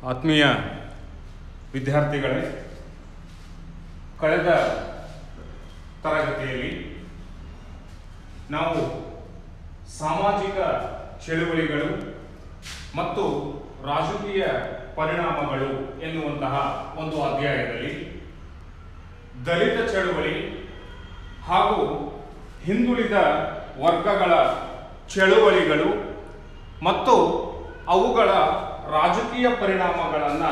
ಆತ್ಮೀಯ ವಿದ್ಯಾರ್ಥಿಗಳೇ, ಕಳೆದ ತರಗತಿಯಲ್ಲಿ ನಾವು ಸಾಮಾಜಿಕ ಚಳುವಳಿಗಳು ಮತ್ತು ರಾಜಕೀಯ ಪರಿಣಾಮಗಳು ಎನ್ನುವಂತಹ ಒಂದು ಅಧ್ಯಾಯದಲ್ಲಿ ದಲಿತ ಚಳುವಳಿ ಹಾಗೂ ಹಿಂದುಳಿದ ವರ್ಗಗಳ ಚಳುವಳಿಗಳು ಮತ್ತು ಅವುಗಳ ರಾಜಕೀಯ ಪರಿಣಾಮಗಳನ್ನು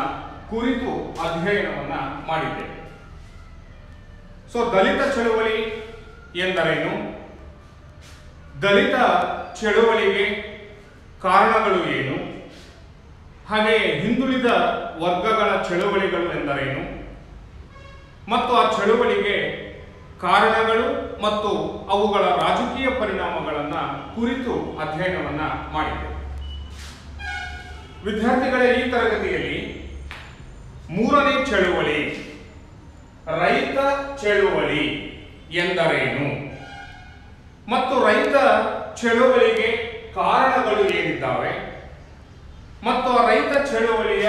ಕುರಿತು ಅಧ್ಯಯನವನ್ನು ಮಾಡಿದ್ದೇವೆ. ದಲಿತ ಚಳುವಳಿ ಎಂದರೇನು, ದಲಿತ ಚಳುವಳಿಗೆ ಕಾರಣಗಳು ಏನು, ಹಾಗೆಯೇ ಹಿಂದುಳಿದ ವರ್ಗಗಳ ಚಳುವಳಿಗಳು ಎಂದರೇನು ಮತ್ತು ಆ ಚಳುವಳಿಗೆ ಕಾರಣಗಳು ಮತ್ತು ಅವುಗಳ ರಾಜಕೀಯ ಪರಿಣಾಮಗಳನ್ನು ಕುರಿತು ಅಧ್ಯಯನವನ್ನು ಮಾಡಿದ್ದೇವೆ. ವಿದ್ಯಾರ್ಥಿಗಳೇ, ಈ ತರಗತಿಯಲ್ಲಿ ಮೂರನೇ ಚಳುವಳಿ, ರೈತ ಚಳುವಳಿ ಎಂದರೇನು ಮತ್ತು ರೈತ ಚಳುವಳಿಗೆ ಕಾರಣಗಳು ಏನಿದ್ದಾವೆ ಮತ್ತು ಆ ರೈತ ಚಳುವಳಿಯ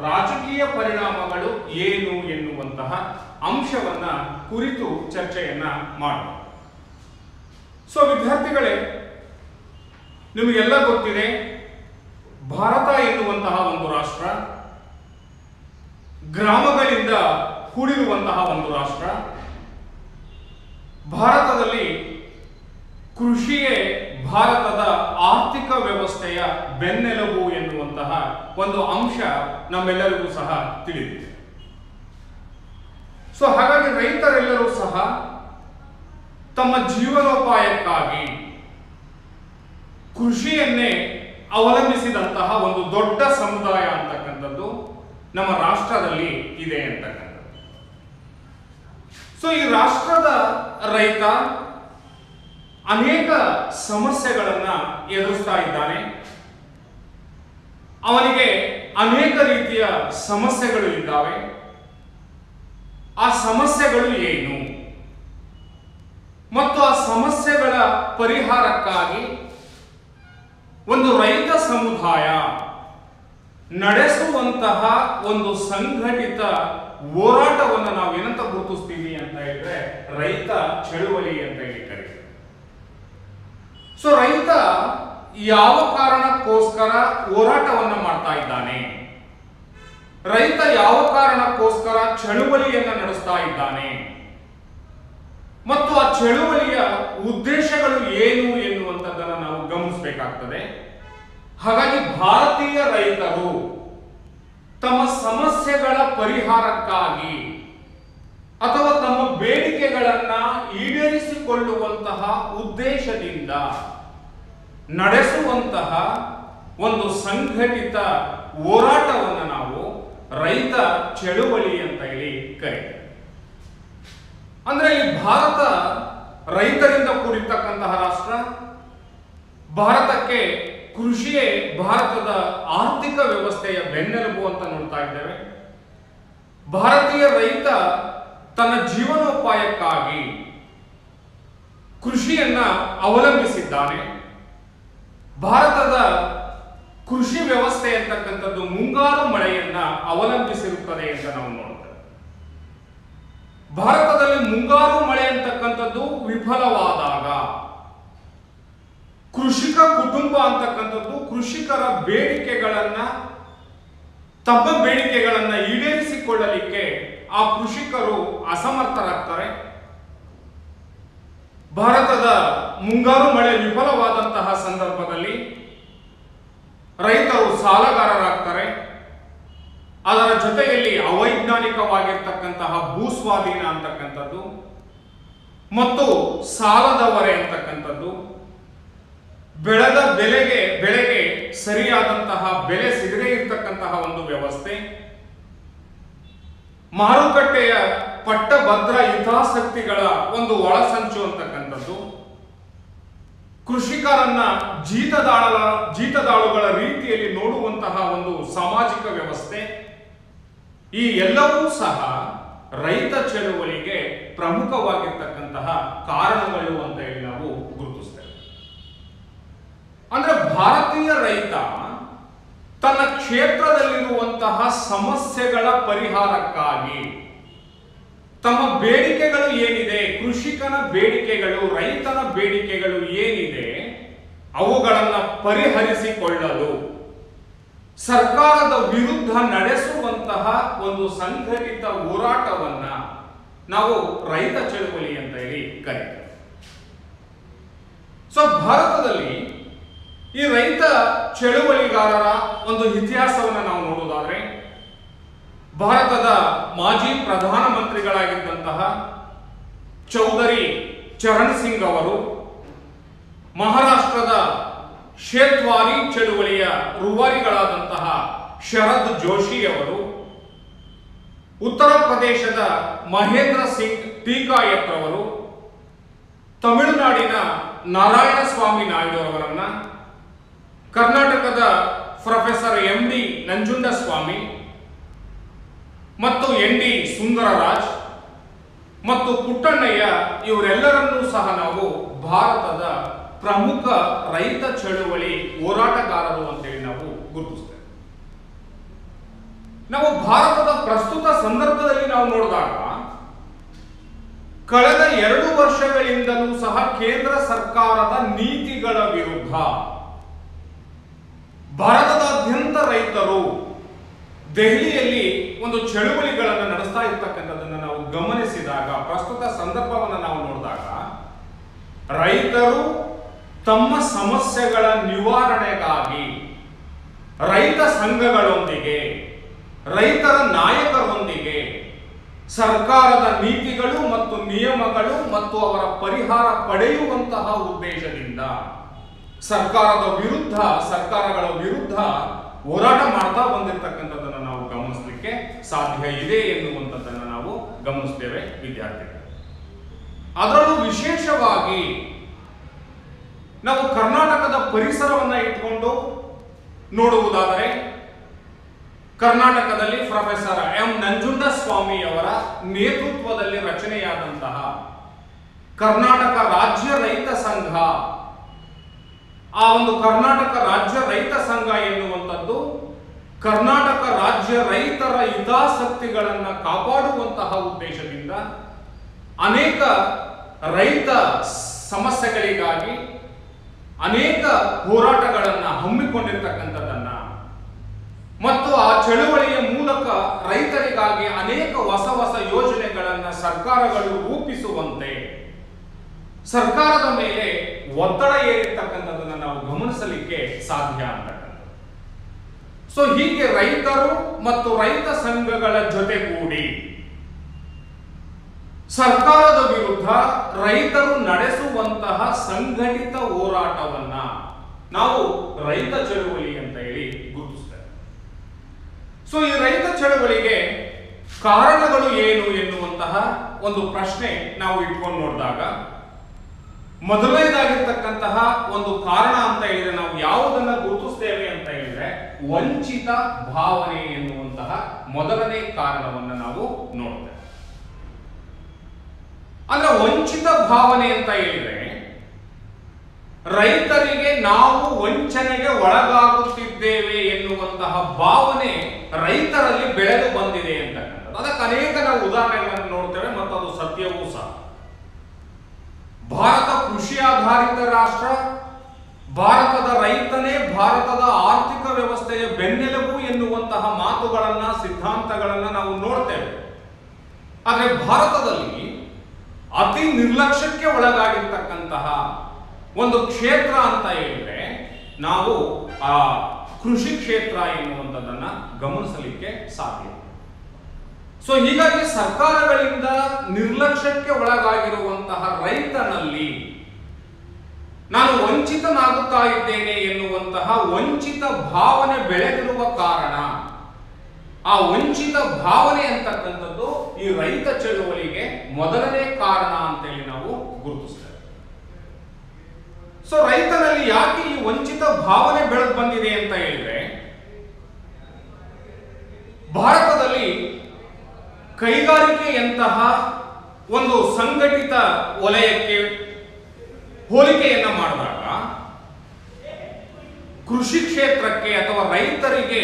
ರಾಜಕೀಯ ಪರಿಣಾಮಗಳು ಏನು ಎನ್ನುವಂತಹ ಅಂಶವನ್ನ ಕುರಿತು ಚರ್ಚೆಯನ್ನ ಮಾಡೋಣ. ವಿದ್ಯಾರ್ಥಿಗಳೇ, ನಿಮಗೆಲ್ಲ ಗೊತ್ತಿದೆ, ಭಾರತ ಎನ್ನುವಂತಹ ಒಂದು ರಾಷ್ಟ್ರ ಗ್ರಾಮಗಳಿಂದ ಕೂಡಿರುವಂತಹ ಒಂದು ರಾಷ್ಟ್ರ. ಭಾರತದಲ್ಲಿ ಕೃಷಿಯೇ ಭಾರತದ ಆರ್ಥಿಕ ವ್ಯವಸ್ಥೆಯ ಬೆನ್ನೆಲುಬು ಎನ್ನುವಂತಹ ಒಂದು ಅಂಶ ನಮ್ಮೆಲ್ಲರಿಗೂ ಸಹ ತಿಳಿದಿದೆ. ಹಾಗಾಗಿ ರೈತರೆಲ್ಲರೂ ಸಹ ತಮ್ಮ ಜೀವನೋಪಾಯಕ್ಕಾಗಿ ಕೃಷಿಯನ್ನೇ ಅವಲಂಬಿಸಿದಂತಹ ಒಂದು ದೊಡ್ಡ ಸಮುದಾಯ ಅಂತಕ್ಕಂಥದ್ದು ನಮ್ಮ ರಾಷ್ಟ್ರದಲ್ಲಿ ಇದೆ ಅಂತಕ್ಕಂಥದ್ದು. ಈ ರಾಷ್ಟ್ರದ ರೈತ ಅನೇಕ ಸಮಸ್ಯೆಗಳನ್ನ ಎದುರಿಸ್ತಾ ಇದ್ದಾನೆ. ಅವನಿಗೆ ಅನೇಕ ರೀತಿಯ ಸಮಸ್ಯೆಗಳು ಇದ್ದಾವೆ. ಆ ಸಮಸ್ಯೆಗಳು ಏನು ಮತ್ತು ಆ ಸಮಸ್ಯೆಗಳ ಪರಿಹಾರಕ್ಕಾಗಿ ಒಂದು ರೈತ ಸಮುದಾಯ ನಡೆಸುವಂತಹ ಒಂದು ಸಂಘಟಿತ ಹೋರಾಟವನ್ನು ನಾವು ಏನಂತ ಗುರುತಿಸ್ತೀವಿ ಅಂತ ಹೇಳಿದ್ರೆ ರೈತ ಚಳುವಳಿ ಅಂತ ಹೇಳಿ ಕರೀತೀವಿ. ರೈತ ಯಾವ ಕಾರಣಕ್ಕೋಸ್ಕರ ಹೋರಾಟವನ್ನ ಮಾಡ್ತಾ ಇದ್ದಾನೆ, ರೈತ ಯಾವ ಕಾರಣಕ್ಕೋಸ್ಕರ ಚಳುವಳಿಯನ್ನ ನಡೆಸ್ತಾ ಇದ್ದಾನೆ ಮತ್ತು ಆ ಚಳುವಳಿಯ ಉದ್ದೇಶಗಳು ಏನು ಎನ್ನುವಂಥದ್ದನ್ನು ನಾವು ಗಮನಿಸಬೇಕಾಗ್ತದೆ. ಹಾಗಾಗಿ ಭಾರತೀಯ ರೈತರು ತಮ್ಮ ಸಮಸ್ಯೆಗಳ ಪರಿಹಾರಕ್ಕಾಗಿ ಅಥವಾ ತಮ್ಮ ಬೇಡಿಕೆಗಳನ್ನ ಈಡೇರಿಸಿಕೊಳ್ಳುವಂತಹ ಉದ್ದೇಶದಿಂದ ನಡೆಸುವಂತಹ ಒಂದು ಸಂಘಟಿತ ಹೋರಾಟವನ್ನು ನಾವು ರೈತ ಚಳುವಳಿ ಅಂತ ಹೇಳಿ ಕರೀತೀವಿ. ಅಂದ್ರೆ ಈ ಭಾರತ ರೈತರಿಂದ ಕೂಡಿರ್ತಕ್ಕಂತಹ ರಾಷ್ಟ್ರ. ಭಾರತಕ್ಕೆ ಕೃಷಿಯೇ ಭಾರತದ ಆರ್ಥಿಕ ವ್ಯವಸ್ಥೆಯ ಬೆನ್ನೆಲುಬು ಅಂತ ನೋಡ್ತಾ ಇದ್ದೇವೆ. ಭಾರತೀಯ ರೈತ ತನ್ನ ಜೀವನೋಪಾಯಕ್ಕಾಗಿ ಕೃಷಿಯನ್ನ ಅವಲಂಬಿಸಿದ್ದಾನೆ. ಭಾರತದ ಕೃಷಿ ವ್ಯವಸ್ಥೆ ಅಂತಕ್ಕಂಥದ್ದು ಮುಂಗಾರು ಮಳೆಯನ್ನ ಅವಲಂಬಿಸಿರುತ್ತದೆ ಅಂತ ನಾವು ನೋಡ್ತೇವೆ. ಭಾರತದಲ್ಲಿ ಮುಂಗಾರು ಮಳೆ ಅಂತಕ್ಕಂಥದ್ದು ವಿಫಲವಾದಾಗ ಕೃಷಿಕ ಕುಟುಂಬ ಅಂತಕ್ಕಂಥದ್ದು ಕೃಷಿಕರ ತಮ್ಮ ಬೇಡಿಕೆಗಳನ್ನ ಈಡೇರಿಸಿಕೊಳ್ಳಲಿಕ್ಕೆ ಆ ಕೃಷಿಕರು ಅಸಮರ್ಥರಾಗ್ತಾರೆ. ಭಾರತದ ಮುಂಗಾರು ಮಳೆ ವಿಫಲವಾದಂತಹ ಸಂದರ್ಭದಲ್ಲಿ ರೈತರು ಸಾಲಗಾರರಾಗ್ತಾರೆ. ಅದರ ಜೊತೆಯಲ್ಲಿ ಅವೈಜ್ಞಾನಿಕವಾಗಿರ್ತಕ್ಕಂತಹ ಭೂಸ್ವಾಧೀನ ಅಂತಕ್ಕಂಥದ್ದು ಮತ್ತು ಸಾಲದ ಹೊರೆ ಅಂತಕ್ಕಂಥದ್ದು, ಬೆಳೆದ ಬೆಳೆಗೆ ಸರಿಯಾದಂತಹ ಬೆಲೆ ಸಿಗದೇ ಇರತಕ್ಕಂತಹ ಒಂದು ವ್ಯವಸ್ಥೆ, ಮಾರುಕಟ್ಟೆಯ ಪಟ್ಟಭದ್ರ ಹಿತಾಸಕ್ತಿಗಳ ಒಂದು ಒಳಸಂಚು ಅಂತಕ್ಕಂಥದ್ದು, ಕೃಷಿಕರನ್ನ ಜೀತದಾಳುಗಳ ರೀತಿಯಲ್ಲಿ ನೋಡುವಂತಹ ಒಂದು ಸಾಮಾಜಿಕ ವ್ಯವಸ್ಥೆ, ಈ ಎಲ್ಲವೂ ಸಹ ರೈತ ಚಳುವಳಿಗೆ ಪ್ರಮುಖವಾಗಿರ್ತಕ್ಕಂತಹ ಕಾರಣಗಳು ಅಂತ ಹೇಳಿ ನಾವು ಗುರುತಿಸ್ತೇವೆ. ಅಂದ್ರೆ ಭಾರತೀಯ ರೈತ ತನ್ನ ಕ್ಷೇತ್ರದಲ್ಲಿರುವಂತಹ ಸಮಸ್ಯೆಗಳ ಪರಿಹಾರಕ್ಕಾಗಿ ತಮ್ಮ ಬೇಡಿಕೆಗಳು ಏನಿದೆ, ಕೃಷಿಕನ ಬೇಡಿಕೆಗಳು, ರೈತನ ಬೇಡಿಕೆಗಳು ಏನಿದೆ, ಅವುಗಳನ್ನು ಪರಿಹರಿಸಿಕೊಳ್ಳಲು ಸರ್ಕಾರದ ವಿರುದ್ಧ ನಡೆಸುವಂತಹ ಒಂದು ಸಂಘಟಿತ ಹೋರಾಟವನ್ನ ನಾವು ರೈತ ಚಳವಳಿ ಅಂತ ಹೇಳಿ ಕರೀತೇವೆ. ಸೊ ಭಾರತದಲ್ಲಿ ಈ ರೈತ ಚಳುವಳಿಗಾರರ ಒಂದು ಇತಿಹಾಸವನ್ನು ನಾವು ನೋಡುವುದಾದ್ರೆ, ಭಾರತದ ಮಾಜಿ ಪ್ರಧಾನಮಂತ್ರಿಗಳಾಗಿದ್ದಂತಹ ಚೌಧರಿ ಚರಣ್ ಸಿಂಗ್ ಅವರು, ಮಹಾರಾಷ್ಟ್ರದ ಶೇತ್ವಾರಿ ಚಳುವಳಿಯ ರೂವಾರಿಗಳಾದಂತಹ ಶರದ್ ಜೋಶಿ ಅವರು, ಉತ್ತರ ಪ್ರದೇಶದ ಮಹೇಂದ್ರ ಸಿಂಗ್ ಟೀಕಾಯತ್ ರವರು, ತಮಿಳುನಾಡಿನ ನಾರಾಯಣ ಸ್ವಾಮಿ ನಾಯ್ಡು ಅವರನ್ನ, ಕರ್ನಾಟಕದ ಪ್ರೊಫೆಸರ್ MD ನಂಜುಂಡಸ್ವಾಮಿ ಮತ್ತು ND ಸುಂದರರಾಜ್ ಮತ್ತು ಪುಟ್ಟಣ್ಣಯ್ಯ ಇವರೆಲ್ಲರನ್ನೂ ಸಹ ನಾವು ಭಾರತದ ಪ್ರಮುಖ ರೈತ ಚಳುವಳಿ ಹೋರಾಟಗಾರರು ಅಂತೇಳಿ ನಾವು ಗುರುತಿಸ್ತೇವೆ. ನಾವು ಭಾರತದ ಪ್ರಸ್ತುತ ಸಂದರ್ಭದಲ್ಲಿ ನಾವು ನೋಡಿದಾಗ ಕಳೆದ 2 ವರ್ಷಗಳಿಂದಲೂ ಸಹ ಕೇಂದ್ರ ಸರ್ಕಾರದ ನೀತಿಗಳ ವಿರುದ್ಧ ಭಾರತದಾದ್ಯಂತ ರೈತರು ದೆಹಲಿಯಲ್ಲಿ ಒಂದು ಚಳುವಳಿಗಳನ್ನು ನಡೆಸ್ತಾ ಇರ್ತಕ್ಕಂಥದ್ದನ್ನು ನಾವು ಗಮನಿಸಿದಾಗ, ಪ್ರಸ್ತುತ ಸಂದರ್ಭವನ್ನು ನಾವು ನೋಡಿದಾಗ, ರೈತರು ತಮ್ಮ ಸಮಸ್ಯೆಗಳ ನಿವಾರಣೆಗಾಗಿ ರೈತ ಸಂಘಗಳೊಂದಿಗೆ, ರೈತರ ನಾಯಕರೊಂದಿಗೆ ಸರ್ಕಾರದ ನೀತಿಗಳು ಮತ್ತು ನಿಯಮಗಳು ಮತ್ತು ಅವರ ಪರಿಹಾರ ಪಡೆಯುವಂತಹ ಉದ್ದೇಶದಿಂದ ಸರ್ಕಾರಗಳ ವಿರುದ್ಧ ಹೋರಾಟ ಮಾಡ್ತಾ ಬಂದಿರತಕ್ಕಂಥದ್ದನ್ನು ನಾವು ಗಮನಿಸಲಿಕ್ಕೆ ಸಾಧ್ಯ ಇದೆ ಎನ್ನುವಂಥದ್ದನ್ನು ನಾವು ಗಮನಿಸ್ತೇವೆ ವಿದ್ಯಾರ್ಥಿಗಳು. ಅದರಲ್ಲೂ ವಿಶೇಷವಾಗಿ ನಾವು ಕರ್ನಾಟಕದ ಪರಿಸರವನ್ನ ಇಟ್ಕೊಂಡು ನೋಡುವುದಾದರೆ, ಕರ್ನಾಟಕದಲ್ಲಿ ಪ್ರೊಫೆಸರ್ M ನಂಜುಂಡಸ್ವಾಮಿ ಅವರ ನೇತೃತ್ವದಲ್ಲಿ ರಚನೆಯಾದಂತಹ ಕರ್ನಾಟಕ ರಾಜ್ಯ ರೈತ ಸಂಘ, ಆ ಒಂದು ಕರ್ನಾಟಕ ರಾಜ್ಯ ರೈತ ಸಂಘ ಎನ್ನುವಂಥದ್ದು ಕರ್ನಾಟಕ ರಾಜ್ಯ ರೈತರ ಹಿತಾಸಕ್ತಿಗಳನ್ನು ಕಾಪಾಡುವಂತಹ ಉದ್ದೇಶದಿಂದ ಅನೇಕ ರೈತ ಸಮಸ್ಯೆಗಳಿಗಾಗಿ ಅನೇಕ ಹೋರಾಟಗಳನ್ನು ಹಮ್ಮಿಕೊಂಡಿರ್ತಕ್ಕಂಥದ್ದನ್ನ ಮತ್ತು ಆ ಚಳುವಳಿಯ ಮೂಲಕ ರೈತರಿಗಾಗಿ ಅನೇಕ ಹೊಸ ಹೊಸ ಯೋಜನೆಗಳನ್ನು ಸರ್ಕಾರಗಳು ರೂಪಿಸುವಂತೆ ಸರ್ಕಾರದ ಮೇಲೆ ಒತ್ತಡ ಏರಿರ್ತಕ್ಕಂಥದ್ದನ್ನು ನಾವು ಗಮನಿಸಲಿಕ್ಕೆ ಸಾಧ್ಯ ಅಂತಕ್ಕಂಥದ್ದು. ಸೊ ಹೀಗೆ ರೈತರು ಮತ್ತು ರೈತ ಸಂಘಗಳ ಜೊತೆಗೂಡಿ ಸರ್ಕಾರದ ವಿರುದ್ಧ ರೈತರು ನಡೆಸುವಂತಹ ಸಂಘಟಿತ ಹೋರಾಟವನ್ನ ನಾವು ರೈತ ಚಳುವಳಿ ಅಂತ ಹೇಳಿ ಗುರುತಿಸ್ತೇವೆ. ಸೊ ಈ ರೈತ ಚಳುವಳಿಗೆ ಕಾರಣಗಳು ಏನು ಎನ್ನುವಂತಹ ಒಂದು ಪ್ರಶ್ನೆ ನಾವು ಇಟ್ಕೊಂಡು ನೋಡಿದಾಗ, ಮೊದಲನೇದಾಗಿರ್ತಕ್ಕಂತಹ ಒಂದು ಕಾರಣ ಅಂತ ಹೇಳಿದ್ರೆ ನಾವು ಯಾವುದನ್ನ ಗುರುತಿಸ್ತೇವೆ ಅಂತ ಹೇಳಿದ್ರೆ ವಂಚಿತ ಭಾವನೆ ಎನ್ನುವಂತಹ ಮೊದಲನೇ ಕಾರಣವನ್ನ ನಾವು ನೋಡ್ತೇವೆ. ಅಂದ್ರೆ ವಂಚಿತ ಭಾವನೆ ಅಂತ ಹೇಳಿದ್ರೆ ರೈತರಿಗೆ ನಾವು ವಂಚನೆಗೆ ಒಳಗಾಗುತ್ತಿದ್ದೇವೆ ಎನ್ನುವಂತಹ ಭಾವನೆ ರೈತರಲ್ಲಿ ಬೆಳೆದು ಬಂದಿದೆ ಅಂತಕ್ಕಂಥದ್ದು. ಅದಕ್ಕೆ ಅನೇಕ ನಾವು ಉದಾಹರಣೆಗಳನ್ನು ನೋಡ್ತೇವೆ ಮತ್ತು ಅದು ಸತ್ಯವೂ ಸಹ. ಭಾರತ ಕೃಷಿ ಆಧಾರಿತ ರಾಷ್ಟ್ರ, ಭಾರತದ ರೈತನೇ ಭಾರತದ ಆರ್ಥಿಕ ವ್ಯವಸ್ಥೆಯ ಬೆನ್ನೆಲುಬು ಎನ್ನುವಂತಹ ಮಾತುಗಳನ್ನ, ಸಿದ್ಧಾಂತಗಳನ್ನ ನಾವು ನೋಡ್ತೇವೆ. ಆದರೆ ಭಾರತದಲ್ಲಿ ಅತಿ ನಿರ್ಲಕ್ಷ್ಯಕ್ಕೆ ಒಳಗಾಗಿರ್ತಕ್ಕಂತಹ ಒಂದು ಕ್ಷೇತ್ರ ಅಂತ ಹೇಳಿದ್ರೆ ನಾವು ಆ ಕೃಷಿ ಕ್ಷೇತ್ರ ಎನ್ನುವಂಥದ್ದನ್ನ ಗಮನಿಸಲಿಕ್ಕೆ ಸಾಧ್ಯ. ಸೊ ಹೀಗಾಗಿ ಸರ್ಕಾರಗಳಿಂದ ನಿರ್ಲಕ್ಷ್ಯಕ್ಕೆ ಒಳಗಾಗಿರುವಂತಹ ರೈತನಲ್ಲಿ ನಾನು ವಂಚಿತನಾಗುತ್ತಾ ಇದ್ದೇನೆ ಎನ್ನುವಂತಹ ವಂಚಿತ ಭಾವನೆ ಬೆಳೆದಿರುವ ಕಾರಣ, ಆ ವಂಚಿತ ಭಾವನೆ ಅಂತಕ್ಕಂಥದ್ದು ಈ ರೈತ ಚಳುವಳಿಗೆ ಮೊದಲನೇ ಕಾರಣ ಅಂತೇಳಿ ನಾವು ಗುರುತಿಸ್ತೇವೆ. ಸೊ ರೈತನಲ್ಲಿ ಯಾಕೆ ಈ ವಂಚಿತ ಭಾವನೆ ಬೆಳೆದು ಬಂದಿದೆ ಅಂತ ಹೇಳಿದ್ರೆ, ಭಾರತದಲ್ಲಿ ಕೈಗಾರಿಕೆಯಂತಹ ಒಂದು ಸಂಘಟಿತ ವಲಯಕ್ಕೆ ಹೋಲಿಕೆಯನ್ನ ಮಾಡಿದಾಗ ಕೃಷಿ ಕ್ಷೇತ್ರಕ್ಕೆ ಅಥವಾ ರೈತರಿಗೆ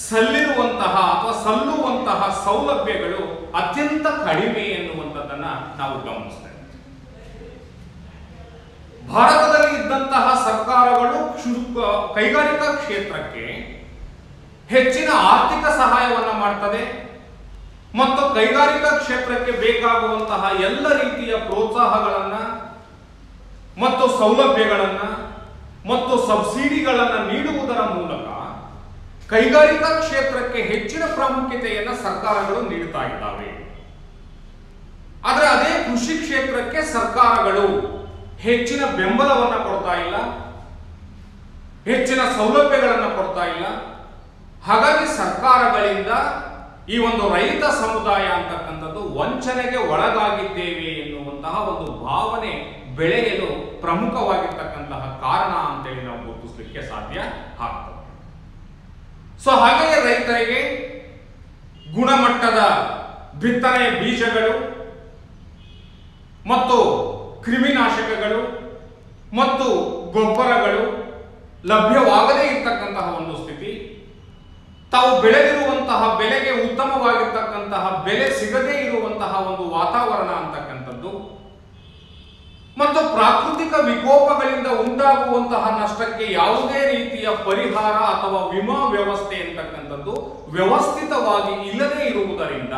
ಸಲ್ಲಿರುವಂತಹ ಅಥವಾ ಸಲ್ಲುವಂತಹ ಸೌಲಭ್ಯಗಳು ಅತ್ಯಂತ ಕಡಿಮೆ ಎನ್ನುವಂಥದ್ದನ್ನ ನಾವು ಗಮನಿಸ್ತೇವೆ. ಭಾರತದಲ್ಲಿ ಇದ್ದಂತಹ ಸರ್ಕಾರಗಳು ಕೈಗಾರಿಕಾ ಕ್ಷೇತ್ರಕ್ಕೆ ಹೆಚ್ಚಿನ ಆರ್ಥಿಕ ಸಹಾಯವನ್ನ ಮಾಡ್ತದೆ ಮತ್ತು ಕೈಗಾರಿಕಾ ಕ್ಷೇತ್ರಕ್ಕೆ ಬೇಕಾಗುವಂತಹ ಎಲ್ಲ ರೀತಿಯ ಪ್ರೋತ್ಸಾಹಗಳನ್ನ ಮತ್ತು ಸೌಲಭ್ಯಗಳನ್ನ ಮತ್ತು ಸಬ್ಸಿಡಿಗಳನ್ನ ನೀಡುವುದರ ಮೂಲಕ ಕೈಗಾರಿಕಾ ಕ್ಷೇತ್ರಕ್ಕೆ ಹೆಚ್ಚಿನ ಪ್ರಾಮುಖ್ಯತೆಯನ್ನು ಸರ್ಕಾರಗಳು ನೀಡುತ್ತಾ ಇದ್ದಾವೆ. ಆದರೆ ಅದೇ ಕೃಷಿ ಕ್ಷೇತ್ರಕ್ಕೆ ಸರ್ಕಾರಗಳು ಹೆಚ್ಚಿನ ಬೆಂಬಲವನ್ನು ಕೊಡ್ತಾ ಇಲ್ಲ, ಹೆಚ್ಚಿನ ಸೌಲಭ್ಯಗಳನ್ನು ಕೊಡ್ತಾ ಇಲ್ಲ. ಹಾಗಾಗಿ ಸರ್ಕಾರಗಳಿಂದ ಈ ಒಂದು ರೈತ ಸಮುದಾಯ ಅಂತಕ್ಕಂಥದ್ದು ವಂಚನೆಗೆ ಒಳಗಾಗಿದ್ದೇವೆ ಎನ್ನುವಂತಹ ಒಂದು ಭಾವನೆ ಬೆಳೆಯಲು ಪ್ರಮುಖವಾಗಿರ್ತಕ್ಕಂತಹ ಕಾರಣ ಅಂತೇಳಿ ನಾವು ಗುರುತಿಸಲಿಕ್ಕೆ ಸಾಧ್ಯ ಆಗ್ತದೆ. ಸೊ ಹಾಗೆಯೇ ರೈತರಿಗೆ ಗುಣಮಟ್ಟದ ಬಿತ್ತನೆಯ ಬೀಜಗಳು ಮತ್ತು ಕ್ರಿಮಿನಾಶಕಗಳು ಮತ್ತು ಗೊಬ್ಬರಗಳು ಲಭ್ಯವಾಗದೇ ಇರತಕ್ಕಂತಹ ಒಂದು ಸ್ಥಿತಿ, ತಾವು ಬೆಳೆದಿರುವಂತಹ ಬೆಳೆಗೆ ಉತ್ತಮವಾಗಿರ್ತಕ್ಕಂತಹ ಬೆಲೆ ಸಿಗದೇ ಇರುವಂತಹ ಒಂದು ವಾತಾವರಣ ಅಂತಕ್ಕಂಥದ್ದು ಮತ್ತು ಪ್ರಾಕೃತಿಕ ವಿಕೋಪಗಳಿಂದ ಉಂಟಾಗುವಂತಹ ನಷ್ಟಕ್ಕೆ ಯಾವುದೇ ರೀತಿಯ ಪರಿಹಾರ ಅಥವಾ ವಿಮಾ ವ್ಯವಸ್ಥೆ ಅಂತಕ್ಕಂಥದ್ದು ವ್ಯವಸ್ಥಿತವಾಗಿ ಇಲ್ಲದೇ ಇರುವುದರಿಂದ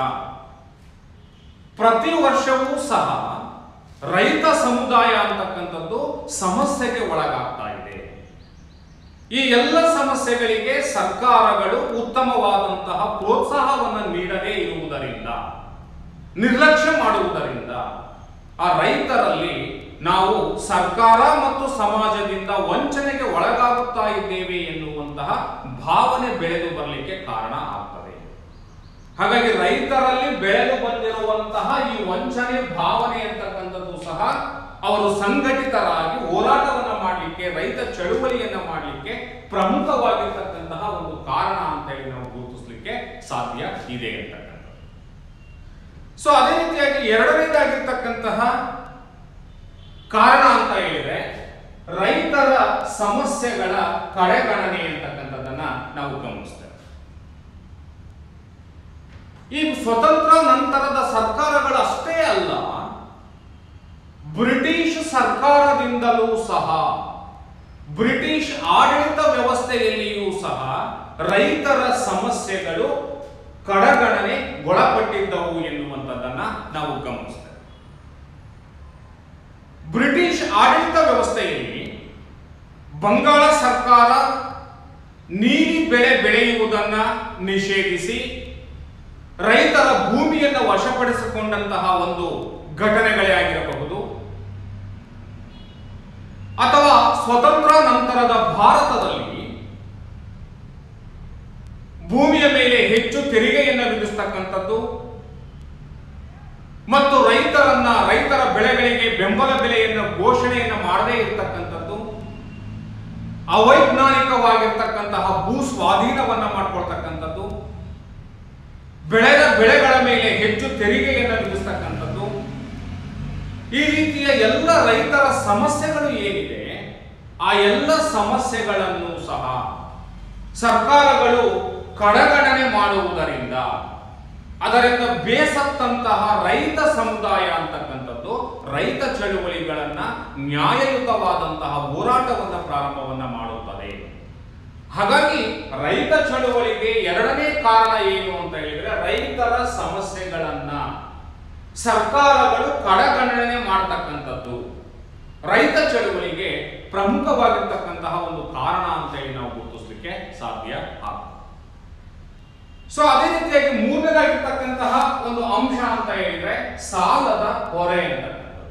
ಪ್ರತಿ ವರ್ಷವೂ ಸಹ ರೈತ ಸಮುದಾಯ ಅಂತಕ್ಕಂಥದ್ದು ಸಮಸ್ಯೆಗೆ ಒಳಗಾಗ್ತಾ ಇದೆ. ಈ ಎಲ್ಲ ಸಮಸ್ಯೆಗಳಿಗೆ ಸರ್ಕಾರಗಳು ಉತ್ತಮವಾದಂತಹ ಪ್ರೋತ್ಸಾಹವನ್ನು ನೀಡದೇ ಇರುವುದರಿಂದ, ನಿರ್ಲಕ್ಷ್ಯ ಮಾಡುವುದರಿಂದ ಆ ರೈತರಲ್ಲಿ ನಾವು ಸರ್ಕಾರ ಮತ್ತು ಸಮಾಜದಿಂದ ವಂಚನೆಗೆ ಒಳಗಾಗುತ್ತಾ ಇದ್ದೇವೆ ಎನ್ನುವಂತಹ ಭಾವನೆ ಬೆಳೆದು ಬರಲಿಕ್ಕೆ ಕಾರಣ ಆಗ್ತದೆ. ಹಾಗಾಗಿ ರೈತರಲ್ಲಿ ಬೆಳೆದು ಬಂದಿರುವಂತಹ ಈ ವಂಚನೆ ಭಾವನೆ ಅಂತಕ್ಕಂಥದ್ದು ಸಹ ಅವರು ಸಂಘಟಿತರಾಗಿ ಹೋರಾಟವನ್ನು ಮಾಡಲಿಕ್ಕೆ, ರೈತ ಚಳುವಳಿಯನ್ನ ಮಾಡಲಿಕ್ಕೆ ಪ್ರಮುಖವಾಗಿರ್ತಕ್ಕಂತಹ ಒಂದು ಕಾರಣ ಅಂತ ಹೇಳಿ ನಾವು ಗುರುತಿಸಲಿಕ್ಕೆ ಸಾಧ್ಯ ಇದೆ ಅಂತಕ್ಕಂಥದ್ದು. ಸೊ ಅದೇ ರೀತಿಯಾಗಿ ಎರಡನೇದಾಗಿರ್ತಕ್ಕಂತಹ ಕಾರಣ ಅಂತ ಹೇಳಿದ್ರೆ ರೈತರ ಸಮಸ್ಯೆಗಳ ಕಡೆಗಣನೆ ಅಂತಕ್ಕಂಥದ್ದನ್ನ ನಾವು ಗಮನಿಸ್ತೇವೆ. ಈ ಸ್ವತಂತ್ರ ನಂತರದ ಸರ್ಕಾರಗಳು ಅಷ್ಟೇ ಅಲ್ಲ, ಬ್ರಿಟಿಷ್ ಸರ್ಕಾರದಿಂದಲೂ ಸಹ, ಬ್ರಿಟಿಷ್ ಆಡಳಿತ ವ್ಯವಸ್ಥೆಯಲ್ಲಿಯೂ ಸಹ ರೈತರ ಸಮಸ್ಯೆಗಳು ಕಡೆಗಣನೆಗೊಳಪಟ್ಟಿದ್ದವು ಎನ್ನುವಂಥದ್ದನ್ನ ನಾವು ಗಮನಿಸ್ತೇವೆ. ಬ್ರಿಟಿಷ್ ಆಡಳಿತ ವ್ಯವಸ್ಥೆಯಲ್ಲಿ ಬಂಗಾಳ ಸರ್ಕಾರ ನೀಲಿ ಬೆಳೆ ಬೆಳೆಯುವುದನ್ನ ನಿಷೇಧಿಸಿ ರೈತರ ಭೂಮಿಯನ್ನು ವಶಪಡಿಸಿಕೊಂಡಂತಹ ಒಂದು ಘಟನೆಗಳೇ ಆಗಿರಬಹುದು, ಅಥವಾ ಸ್ವತಂತ್ರ ನಂತರದ ಭಾರತದಲ್ಲಿ ಭೂಮಿಯ ಮೇಲೆ ಹೆಚ್ಚು ತೆರಿಗೆಯನ್ನು ವಿಧಿಸತಕ್ಕಂಥದ್ದು ಮತ್ತು ರೈತರ ಬೆಳೆಗಳಿಗೆ ಬೆಂಬಲ ಬೆಲೆಯನ್ನು ಘೋಷಣೆಯನ್ನು ಮಾಡದೇ ಇರತಕ್ಕಂಥದ್ದು, ಅವೈಜ್ಞಾನಿಕವಾಗಿರ್ತಕ್ಕಂತಹ ಭೂ ಸ್ವಾಧೀನವನ್ನ ಮಾಡಿಕೊಳ್ತಕ್ಕಂಥದ್ದು, ಬೆಳೆದ ಬೆಳೆಗಳ ಮೇಲೆ ಹೆಚ್ಚು ತೆರಿಗೆಯನ್ನು ವಿಧಿಸತಕ್ಕಂಥದ್ದು, ಈ ರೀತಿಯ ಎಲ್ಲ ರೈತರ ಸಮಸ್ಯೆಗಳು ಏನಿದೆ ಆ ಎಲ್ಲ ಸಮಸ್ಯೆಗಳನ್ನು ಸಹ ಸರ್ಕಾರಗಳು ಕಡೆಗಣನೆ ಮಾಡುವುದರಿಂದ ಅದರಿಂದ ಬೇಸತ್ತಂತಹ ರೈತ ಸಮುದಾಯ ಅಂತಕ್ಕಂಥದ್ದು ರೈತ ಚಳುವಳಿಗಳನ್ನ ನ್ಯಾಯಯುತವಾದಂತಹ ಹೋರಾಟವನ್ನ ಪ್ರಾರಂಭವನ್ನ ಮಾಡುತ್ತದೆ. ಹಾಗಾಗಿ ರೈತ ಚಳುವಳಿಗೆ ಎರಡನೇ ಕಾರಣ ಏನು ಅಂತ ಹೇಳಿದ್ರೆ ರೈತರ ಸಮಸ್ಯೆಗಳನ್ನ ಸರ್ಕಾರಗಳು ಕಡೆಗಣನೆ ಮಾಡತಕ್ಕಂಥದ್ದು ರೈತ ಚಳುವಳಿಗೆ ಪ್ರಮುಖವಾಗಿರ್ತಕ್ಕಂತಹ ಒಂದು ಕಾರಣ ಅಂತ ಹೇಳಿ ನಾವು ಗುರುತಿಸಲಿಕ್ಕೆ ಸಾಧ್ಯ ಆಗ್ತದೆ. ಸೊ ಅದೇ ರೀತಿಯಾಗಿ ಮೂರನೇದಾಗಿರ್ತಕ್ಕಂತಹ ಒಂದು ಅಂಶ ಅಂತ ಹೇಳಿದ್ರೆ ಸಾಲದ ಹೊರೆ ಅಂತಕ್ಕಂಥದ್ದು.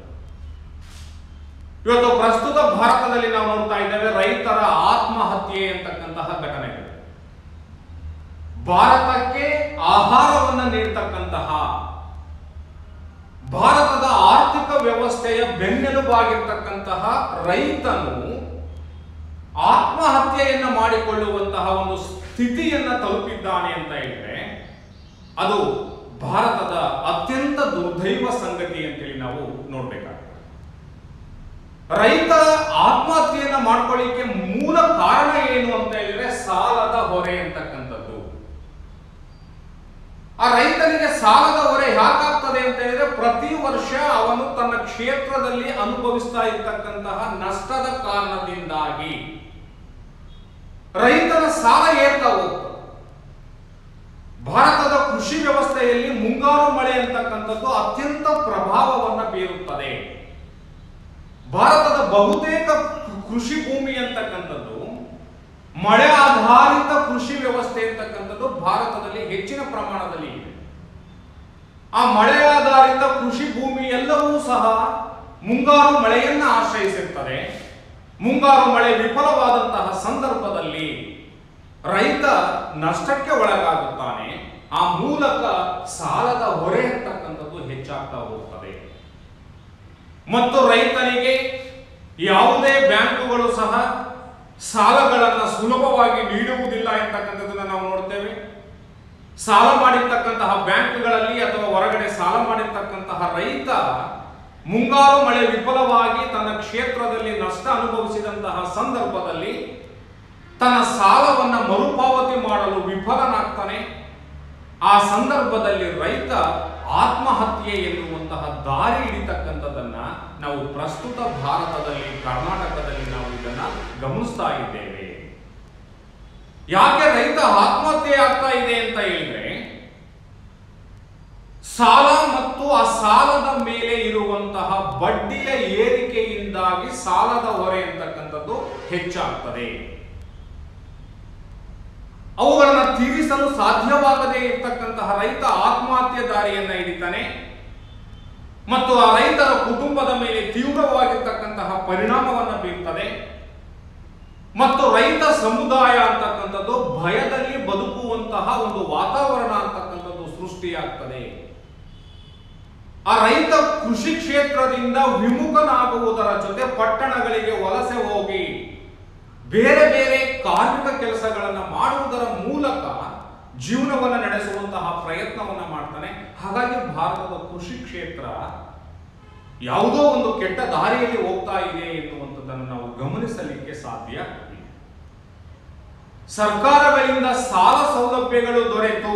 ಇವತ್ತು ಪ್ರಸ್ತುತ ಭಾರತದಲ್ಲಿ ನಾವು ನೋಡ್ತಾ ಇದ್ದೇವೆ ರೈತರ ಆತ್ಮಹತ್ಯೆ ಅಂತಕ್ಕಂತಹ ಘಟನೆಗಳು. ಭಾರತಕ್ಕೆ ಆಹಾರವನ್ನು ನೀಡತಕ್ಕಂತಹ, ಭಾರತದ ಆರ್ಥಿಕ ವ್ಯವಸ್ಥೆಯ ಬೆನ್ನೆಲುಬಾಗಿರ್ತಕ್ಕಂತಹ ರೈತನು ಆತ್ಮಹತ್ಯೆಯನ್ನು ಮಾಡಿಕೊಳ್ಳುವಂತಹ ಒಂದು ಸ್ಥಿತಿಯನ್ನ ತಲುಪಿದ್ದಾನೆ ಅಂತ ಹೇಳಿದ್ರೆ ಅದು ಭಾರತದ ಅತ್ಯಂತ ದುರ್ದೈವ ಸಂಗತಿ ಅಂತೇಳಿ ನಾವು ನೋಡ್ಬೇಕಾಗ್ತದೆ. ರೈತ ಆತ್ಮಹತ್ಯೆಯನ್ನ ಮಾಡ್ಕೊಳ್ಳಿಕ್ಕೆ ಮೂಲ ಕಾರಣ ಏನು ಅಂತ ಹೇಳಿದ್ರೆ ಸಾಲದ ಹೊರೆ ಅಂತಕ್ಕಂಥದ್ದು. ಆ ರೈತನಿಗೆ ಸಾಲದ ಹೊರೆ ಯಾಕಾಗ್ತದೆ ಅಂತ ಹೇಳಿದ್ರೆ ಪ್ರತಿ ವರ್ಷ ಅವನು ತನ್ನ ಕ್ಷೇತ್ರದಲ್ಲಿ ಅನುಭವಿಸ್ತಾ ಇರ್ತಕ್ಕಂತಹ ನಷ್ಟದ ಕಾರಣದಿಂದಾಗಿ ರೈತನ ಸಾಲ ಏರ್ತಾ ಹೋಗ್ತದೆ. ಭಾರತದ ಕೃಷಿ ವ್ಯವಸ್ಥೆಯಲ್ಲಿ ಮುಂಗಾರು ಮಳೆ ಅಂತಕ್ಕಂಥದ್ದು ಅತ್ಯಂತ ಪ್ರಭಾವವನ್ನು ಬೀರುತ್ತದೆ. ಭಾರತದ ಬಹುತೇಕ ಕೃಷಿ ಭೂಮಿ ಅಂತಕ್ಕಂಥದ್ದು ಮಳೆ ಆಧಾರಿತ ಕೃಷಿ ವ್ಯವಸ್ಥೆ ಅಂತಕ್ಕಂಥದ್ದು ಭಾರತದಲ್ಲಿ ಹೆಚ್ಚಿನ ಪ್ರಮಾಣದಲ್ಲಿ ಇದೆ. ಆ ಮಳೆ ಆಧಾರಿತ ಕೃಷಿ ಭೂಮಿ ಎಲ್ಲವೂ ಸಹ ಮುಂಗಾರು ಮಳೆಯನ್ನ ಆಶ್ರಯಿಸಿರ್ತದೆ. ಮುಂಗಾರು ಮಳೆ ವಿಫಲವಾದಂತಹ ಸಂದರ್ಭದಲ್ಲಿ ರೈತ ನಷ್ಟಕ್ಕೆ ಒಳಗಾಗುತ್ತಾನೆ. ಆ ಮೂಲಕ ಸಾಲದ ಹೊರೆ ಅಂತಕ್ಕಂಥದ್ದು ಹೆಚ್ಚಾಗ್ತಾ ಹೋಗ್ತದೆ. ಮತ್ತು ರೈತನಿಗೆ ಯಾವುದೇ ಬ್ಯಾಂಕುಗಳು ಸಹ ಸಾಲಗಳನ್ನು ಸುಲಭವಾಗಿ ನೀಡುವುದಿಲ್ಲ ಎಂತಕ್ಕಂಥದ್ದನ್ನು ನಾವು ನೋಡ್ತೇವೆ. ಸಾಲ ಮಾಡಿರ್ತಕ್ಕಂತಹ ಬ್ಯಾಂಕ್ಗಳಲ್ಲಿ ಅಥವಾ ಹೊರಗಡೆ ಸಾಲ ಮಾಡಿರ್ತಕ್ಕಂತಹ ರೈತ ಮುಂಗಾರು ಮಳೆ ವಿಫಲವಾಗಿ ತನ್ನ ಕ್ಷೇತ್ರದಲ್ಲಿ ನಷ್ಟ ಅನುಭವಿಸಿದಂತಹ ಸಂದರ್ಭದಲ್ಲಿ ತನ್ನ ಸಾಲವನ್ನು ಮರುಪಾವತಿ ಮಾಡಲು ವಿಫಲನಾಗ್ತಾನೆ. ಆ ಸಂದರ್ಭದಲ್ಲಿ ರೈತ ಆತ್ಮಹತ್ಯೆ ಎನ್ನುವಂತಹ ದಾರಿ ಹಿಡಿತಕ್ಕಂಥದ್ದನ್ನ ನಾವು ಪ್ರಸ್ತುತ ಭಾರತದಲ್ಲಿ ಕರ್ನಾಟಕದಲ್ಲಿ ನಾವು ಇದನ್ನ ಗಮನಿಸ್ತಾ ಇದ್ದೇವೆ. ಯಾಕೆ ರೈತ ಆತ್ಮಹತ್ಯೆ ಆಗ್ತಾ ಇದೆ ಅಂತ ಹೇಳಿದ್ರೆ ಸಾಲ ಮತ್ತು ಆ ಸಾಲದ ಮೇಲೆ ಇರುವಂತಹ ಬಡ್ಡಿಯ ಏರಿಕೆಯಿಂದಾಗಿ ಸಾಲದ ಹೊರೆ ಅಂತಕ್ಕಂಥದ್ದು ಹೆಚ್ಚಾಗ್ತದೆ. ಅವುಗಳನ್ನು ತೀರಿಸಲು ಸಾಧ್ಯವಾಗದೇ ಇರ್ತಕ್ಕಂತಹ ರೈತ ಆತ್ಮಹತ್ಯೆ ದಾರಿಯನ್ನ ಹಿಡಿತಾನೆ ಮತ್ತು ಆ ರೈತರ ಕುಟುಂಬದ ಮೇಲೆ ತೀವ್ರವಾಗಿರ್ತಕ್ಕಂತಹ ಪರಿಣಾಮವನ್ನು ಬೀರ್ತದೆ. ಮತ್ತು ರೈತ ಸಮುದಾಯ ಅಂತಕ್ಕಂಥದ್ದು ಭಯದಲ್ಲಿ ಬದುಕುವಂತಹ ಒಂದು ವಾತಾವರಣ ಅಂತಕ್ಕಂಥದ್ದು ಸೃಷ್ಟಿಯಾಗ್ತದೆ. ಆ ರೈತ ಕೃಷಿ ಕ್ಷೇತ್ರದಿಂದ ವಿಮುಖನಾಗುವುದರ ಜೊತೆ ಪಟ್ಟಣಗಳಿಗೆ ವಲಸೆ ಹೋಗಿ ಬೇರೆ ಬೇರೆ ಕಾರ್ಮಿಕ ಕೆಲಸಗಳನ್ನು ಮಾಡುವುದರ ಮೂಲಕ ಜೀವನವನ್ನು ನಡೆಸುವಂತಹ ಪ್ರಯತ್ನವನ್ನು ಮಾಡ್ತಾನೆ. ಹಾಗಾಗಿ ಭಾರತದ ಕೃಷಿ ಕ್ಷೇತ್ರ ಯಾವುದೋ ಒಂದು ಕೆಟ್ಟ ದಾರಿಯಲ್ಲಿ ಹೋಗ್ತಾ ಇದೆ ಎನ್ನುವಂಥದ್ದನ್ನು ನಾವು ಗಮನಿಸಲಿಕ್ಕೆ ಸಾಧ್ಯ ಇದೆ. ಸರ್ಕಾರಗಳಿಂದ ಸಾಲ ಸೌಲಭ್ಯಗಳು ದೊರೆತು,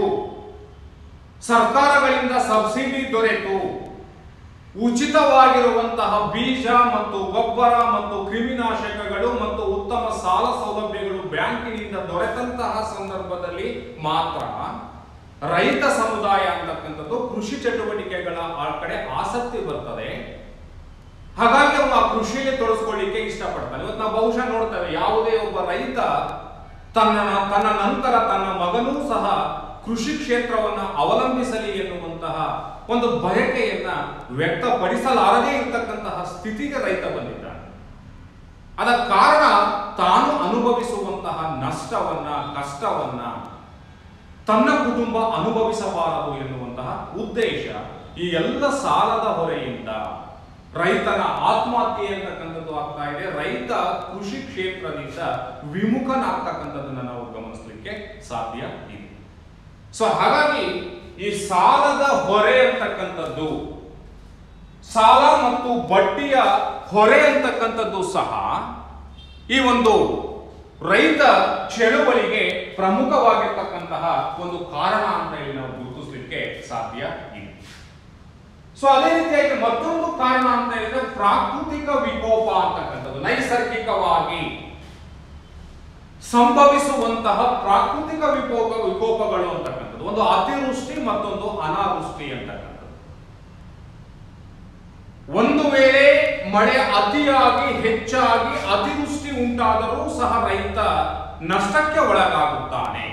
ಸರ್ಕಾರಗಳಿಂದ ಸಬ್ಸಿಡಿ ದೊರೆತು, ಉಚಿತವಾಗಿರುವಂತಹ ಬೀಜ ಮತ್ತು ಗೊಬ್ಬರ ಮತ್ತು ಕ್ರಿಮಿನಾಶಕಗಳು ಮತ್ತು ಉತ್ತಮ ಸಾಲ ಸೌಲಭ್ಯಗಳು ಬ್ಯಾಂಕಿನಿಂದ ದೊರೆತಂತಹ ಸಂದರ್ಭದಲ್ಲಿ ಮಾತ್ರ ರೈತ ಸಮುದಾಯ ಅಂತಕ್ಕಂಥದ್ದು ಕೃಷಿ ಚಟುವಟಿಕೆಗಳ ಆ ಕಡೆ ಆಸಕ್ತಿ ಬರ್ತದೆ. ಹಾಗಾಗಿ ಅವನು ಆ ಕೃಷಿಯಲ್ಲಿ ತೊಡಗಿಸ್ಕೊಳ್ಳಿಕ್ಕೆ ಇಷ್ಟಪಡ್ತಾನೆ. ಇವತ್ತು ನಾವು ಬಹುಶಃ ನೋಡ್ತೇವೆ, ಯಾವುದೇ ಒಬ್ಬ ರೈತ ತನ್ನ ನಂತರ ತನ್ನ ಮಗನೂ ಸಹ ಕೃಷಿ ಕ್ಷೇತ್ರವನ್ನು ಅವಲಂಬಿಸಲಿ ಎನ್ನುವಂತಹ ಒಂದು ಬಯಕೆಯನ್ನ ವ್ಯಕ್ತಪಡಿಸಲಾರದೇ ಇರತಕ್ಕಂತಹ ಸ್ಥಿತಿಗೆ ರೈತ ಬಂದಿದ್ದಾನೆ. ಅದಕ್ಕೆ ಕಾರಣ ತಾನು ಅನುಭವಿಸುವಂತಹ ನಷ್ಟವನ್ನ, ಕಷ್ಟವನ್ನ ತನ್ನ ಕುಟುಂಬ ಅನುಭವಿಸಬಾರದು ಎನ್ನುವಂತಹ ಉದ್ದೇಶ. ಈ ಎಲ್ಲ ಸಾಲದ ಹೊರೆಯಿಂದ ರೈತನ ಆತ್ಮಹತ್ಯೆ ಅಂತಕ್ಕಂಥದ್ದು ಆಗ್ತಾ ಇದೆ. ರೈತ ಕೃಷಿ ಕ್ಷೇತ್ರದಿಂದ ವಿಮುಖನಾಗ್ತಕ್ಕಂಥದ್ದನ್ನ ನಾವು ಗಮನಿಸಲಿಕ್ಕೆ ಸಾಧ್ಯ ಇದೆ. ಸೊ ಹಾಗಾಗಿ ಈ ಸಾಲದ ಹೊರೆ ಅಂತಕ್ಕಂಥದ್ದು, ಸಾಲ ಮತ್ತು ಬಡ್ಡಿಯ ಹೊರೆ ಅಂತಕ್ಕಂಥದ್ದು ಸಹ ಈ ಒಂದು ರೈತ ಚಳುವಳಿಗೆ ಪ್ರಮುಖವಾಗಿರ್ತಕ್ಕಂತಹ ಒಂದು ಕಾರಣ ಅಂತ ಹೇಳಿ ನಾವು ಗುರುತಿಸಲಿಕ್ಕೆ ಸಾಧ್ಯ ಇದೆ. ಸೊ ಅದೇ ರೀತಿಯಾಗಿ ಮತ್ತೊಂದು ಕಾರಣ ಅಂತ ಹೇಳಿದ್ರೆ ಪ್ರಾಕೃತಿಕ ವಿಕೋಪ ಅಂತಕ್ಕಂಥದ್ದು, ನೈಸರ್ಗಿಕವಾಗಿ ಸಂಭವಿಸುವಂತಹ ಪ್ರಾಕೃತಿಕ ವಿಕೋಪಗಳು ಅಂತಕ್ಕಂಥದ್ದು. ಒಂದು ಅತಿವೃಷ್ಟಿ, ಮತ್ತೊಂದು ಅನಾವೃಷ್ಟಿ ಅಂತಕ್ಕಂಥದ್ದು. ಒಂದು ವೇಳೆ ಮಳೆ ಅತಿಯಾಗಿ ಹೆಚ್ಚಾಗಿ ಅತಿವೃಷ್ಟಿ ಉಂಟಾದರೂ ಸಹ ರೈತ ನಷ್ಟಕ್ಕೆ ಒಳಗಾಗುತ್ತಾನೆ.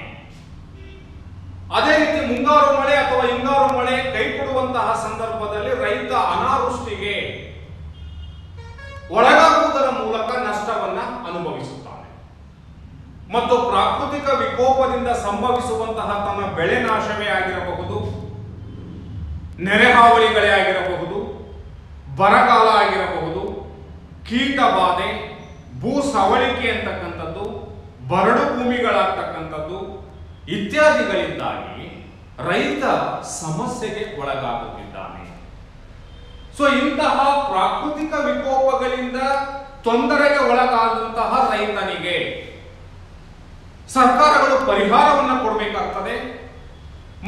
ಅದೇ ರೀತಿ ಮುಂಗಾರು ಮಳೆ ಅಥವಾ ಹಿಂಗಾರು ಮಳೆ ಕೈ ಕೊಡುವಂತಹ ಸಂದರ್ಭದಲ್ಲಿ ರೈತ ಅನಾವೃಷ್ಟಿಗೆ ಒಳಗಾಗುವುದರ ಮೂಲಕ ನಷ್ಟವನ್ನ ಅನುಭವಿಸುತ್ತಾನೆ. ಮತ್ತು ಪ್ರಾಕೃತಿಕ ವಿಕೋಪದಿಂದ ಸಂಭವಿಸುವಂತಹ ತಮ್ಮ ಬೆಳೆ ನಾಶವೇ ಆಗಿರಬಹುದು, ನೆರೆಹಾವಳಿಗಳೇ ಆಗಿರಬಹುದು, ಬರಗಾಲ ಆಗಿರಬಹುದು, ಕೀಟ ಬಾಧೆ, ಭೂ ಸವಳಿಕೆ ಅಂತಕ್ಕಂಥದ್ದು, ಬರಡು ಭೂಮಿಗಳಾಗ್ತಕ್ಕಂಥದ್ದು ಇತ್ಯಾದಿಗಳಿಂದಾಗಿ ರೈತ ಸಮಸ್ಯೆಗೆ ಒಳಗಾಗುತ್ತಿದ್ದಾನೆ. ಸೊ ಇಂತಹ ಪ್ರಾಕೃತಿಕ ವಿಕೋಪಗಳಿಂದ ತೊಂದರೆಗೆ ಒಳಗಾದಂತಹ ರೈತನಿಗೆ ಸರ್ಕಾರಗಳು ಪರಿಹಾರವನ್ನು ಕೊಡಬೇಕಾಗ್ತದೆ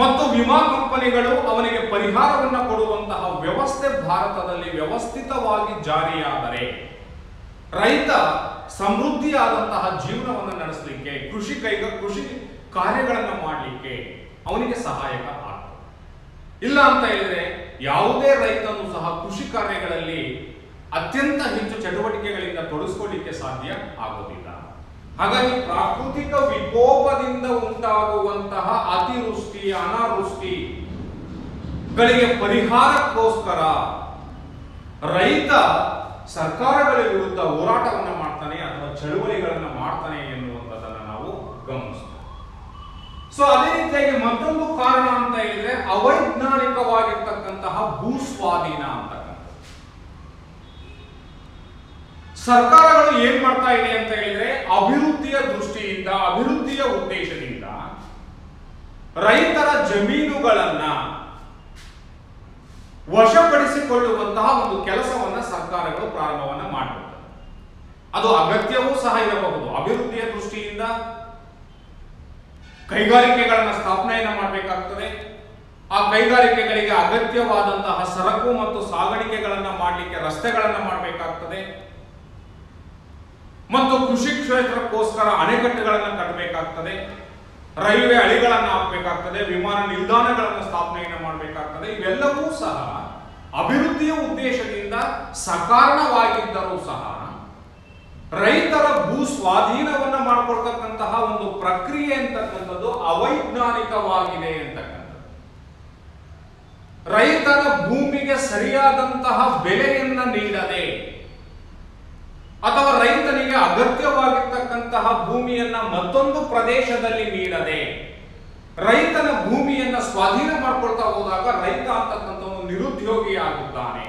ಮತ್ತು ವಿಮಾ ಕಂಪನಿಗಳು ಅವನಿಗೆ ಪರಿಹಾರವನ್ನು ಕೊಡುವಂತಹ ವ್ಯವಸ್ಥೆ ಭಾರತದಲ್ಲಿ ವ್ಯವಸ್ಥಿತವಾಗಿ ಜಾರಿಯಾದರೆ ರೈತ ಸಮೃದ್ಧಿಯಾದಂತಹ ಜೀವನವನ್ನು ನಡೆಸಲಿಕ್ಕೆ ಕೃಷಿ ಕಾರ್ಯಗಳನ್ನು ಮಾಡಲಿಕ್ಕೆ ಅವನಿಗೆ ಸಹಾಯಕ ಆಗ್ತದೆ. ಇಲ್ಲ ಅಂತ ಹೇಳಿದ್ರೆ ಯಾವುದೇ ರೈತನು ಸಹ ಕೃಷಿ ಕಾರ್ಯಗಳಲ್ಲಿ ಅತ್ಯಂತ ಹೆಚ್ಚು ಚಟುವಟಿಕೆಗಳಿಂದ ತೊಡಗಿಸಿಕೊಳ್ಳಿಕ್ಕೆ ಸಾಧ್ಯ ಆಗುವುದಿಲ್ಲ. ಹಾಗಾಗಿ ಪ್ರಾಕೃತಿಕ ವಿಕೋಪದಿಂದ ಉಂಟಾಗುವಂತಹ ಅತಿವೃಷ್ಟಿ ಅನಾವೃಷ್ಟಿಗಳಿಗೆ ಪರಿಹಾರಕ್ಕೋಸ್ಕರ ರೈತ ಸರ್ಕಾರಗಳ ವಿರುದ್ಧ ಹೋರಾಟವನ್ನು ಮಾಡ್ತಾನೆ ಅಥವಾ ಚಳುವಳಿಗಳನ್ನು ಮಾಡ್ತಾನೆ ಎನ್ನುವಂಥದ್ದನ್ನು ನಾವು ಗಮನಿಸ್ತೇವೆ. ಸೊ ಅದೇ ರೀತಿಯಾಗಿ ಮತ್ತೊಂದು ಕಾರಣ ಅಂತ ಹೇಳಿದ್ರೆ ಅವೈಜ್ಞಾನಿಕವಾಗಿರ್ತಕ್ಕಂತಹ ಭೂಸ್ವಾಧೀನ ಅಂತಕ್ಕಂಥದ್ದು. ಸರ್ಕಾರಗಳು ಏನ್ ಮಾಡ್ತಾ ಇದೆ ಅಂತ ಹೇಳಿದ್ರೆ ಅಭಿವೃದ್ಧಿಯ ದೃಷ್ಟಿಯಿಂದ ಅಭಿವೃದ್ಧಿಯ ಉದ್ದೇಶದಿಂದ ರೈತರ ಜಮೀನುಗಳನ್ನ ವಶಪಡಿಸಿಕೊಳ್ಳುವಂತಹ ಒಂದು ಕೆಲಸವನ್ನ ಸರ್ಕಾರಗಳು ಪ್ರಾರಂಭವನ್ನ ಮಾಡಬಹುದು. ಅದು ಅಗತ್ಯವೂ ಸಹ ಇರಬಹುದು. ಅಭಿವೃದ್ಧಿಯ ದೃಷ್ಟಿಯಿಂದ ಕೈಗಾರಿಕೆಗಳನ್ನ ಸ್ಥಾಪನೆಯನ್ನ ಮಾಡಬೇಕಾಗ್ತದೆ. ಆ ಕೈಗಾರಿಕೆಗಳಿಗೆ ಅಗತ್ಯವಾದಂತಹ ಸರಕು ಮತ್ತು ಸಾಗಾಣಿಕೆಗಳನ್ನ ಮಾಡಲಿಕ್ಕೆ ರಸ್ತೆಗಳನ್ನ ಮಾಡಬೇಕಾಗ್ತದೆ ಮತ್ತು ಕೃಷಿ ಕ್ಷೇತ್ರಕ್ಕೋಸ್ಕರ ಅಣೆಕಟ್ಟುಗಳನ್ನು ಕಟ್ಟಬೇಕಾಗ್ತದೆ, ರೈಲ್ವೆ ಹಳಿಗಳನ್ನು ಹಾಕಬೇಕಾಗ್ತದೆ, ವಿಮಾನ ನಿಲ್ದಾಣಗಳನ್ನು ಸ್ಥಾಪನೆಯನ್ನು ಮಾಡಬೇಕಾಗ್ತದೆ. ಇವೆಲ್ಲವೂ ಸಹ ಅಭಿವೃದ್ಧಿಯ ಉದ್ದೇಶದಿಂದ ಸಕಾರಣವಾಗಿದ್ದರೂ ಸಹ ರೈತರ ಭೂ ಸ್ವಾಧೀನವನ್ನು ಮಾಡಿಕೊಳ್ತಕ್ಕಂತಹ ಒಂದು ಪ್ರಕ್ರಿಯೆ ಅಂತಕ್ಕಂಥದ್ದು ಅವೈಜ್ಞಾನಿಕವಾಗಿದೆ ಅಂತಕ್ಕಂಥದ್ದು. ರೈತರ ಭೂಮಿಗೆ ಸರಿಯಾದಂತಹ ಬೆಲೆಯನ್ನ ನೀಡದೆ ಅಥವಾ ರೈತನಿಗೆ ಅಗತ್ಯವಾಗಿರ್ತಕ್ಕಂತಹ ಭೂಮಿಯನ್ನ ಮತ್ತೊಂದು ಪ್ರದೇಶದಲ್ಲಿ ನೀಡದೆ ರೈತನ ಭೂಮಿಯನ್ನ ಸ್ವಾಧೀನ ಮಾಡ್ಕೊಳ್ತಾ ಹೋದಾಗ ರೈತ ಅಂತಕ್ಕಂಥವನು ನಿರುದ್ಯೋಗಿ ಆಗುತ್ತಾನೆ.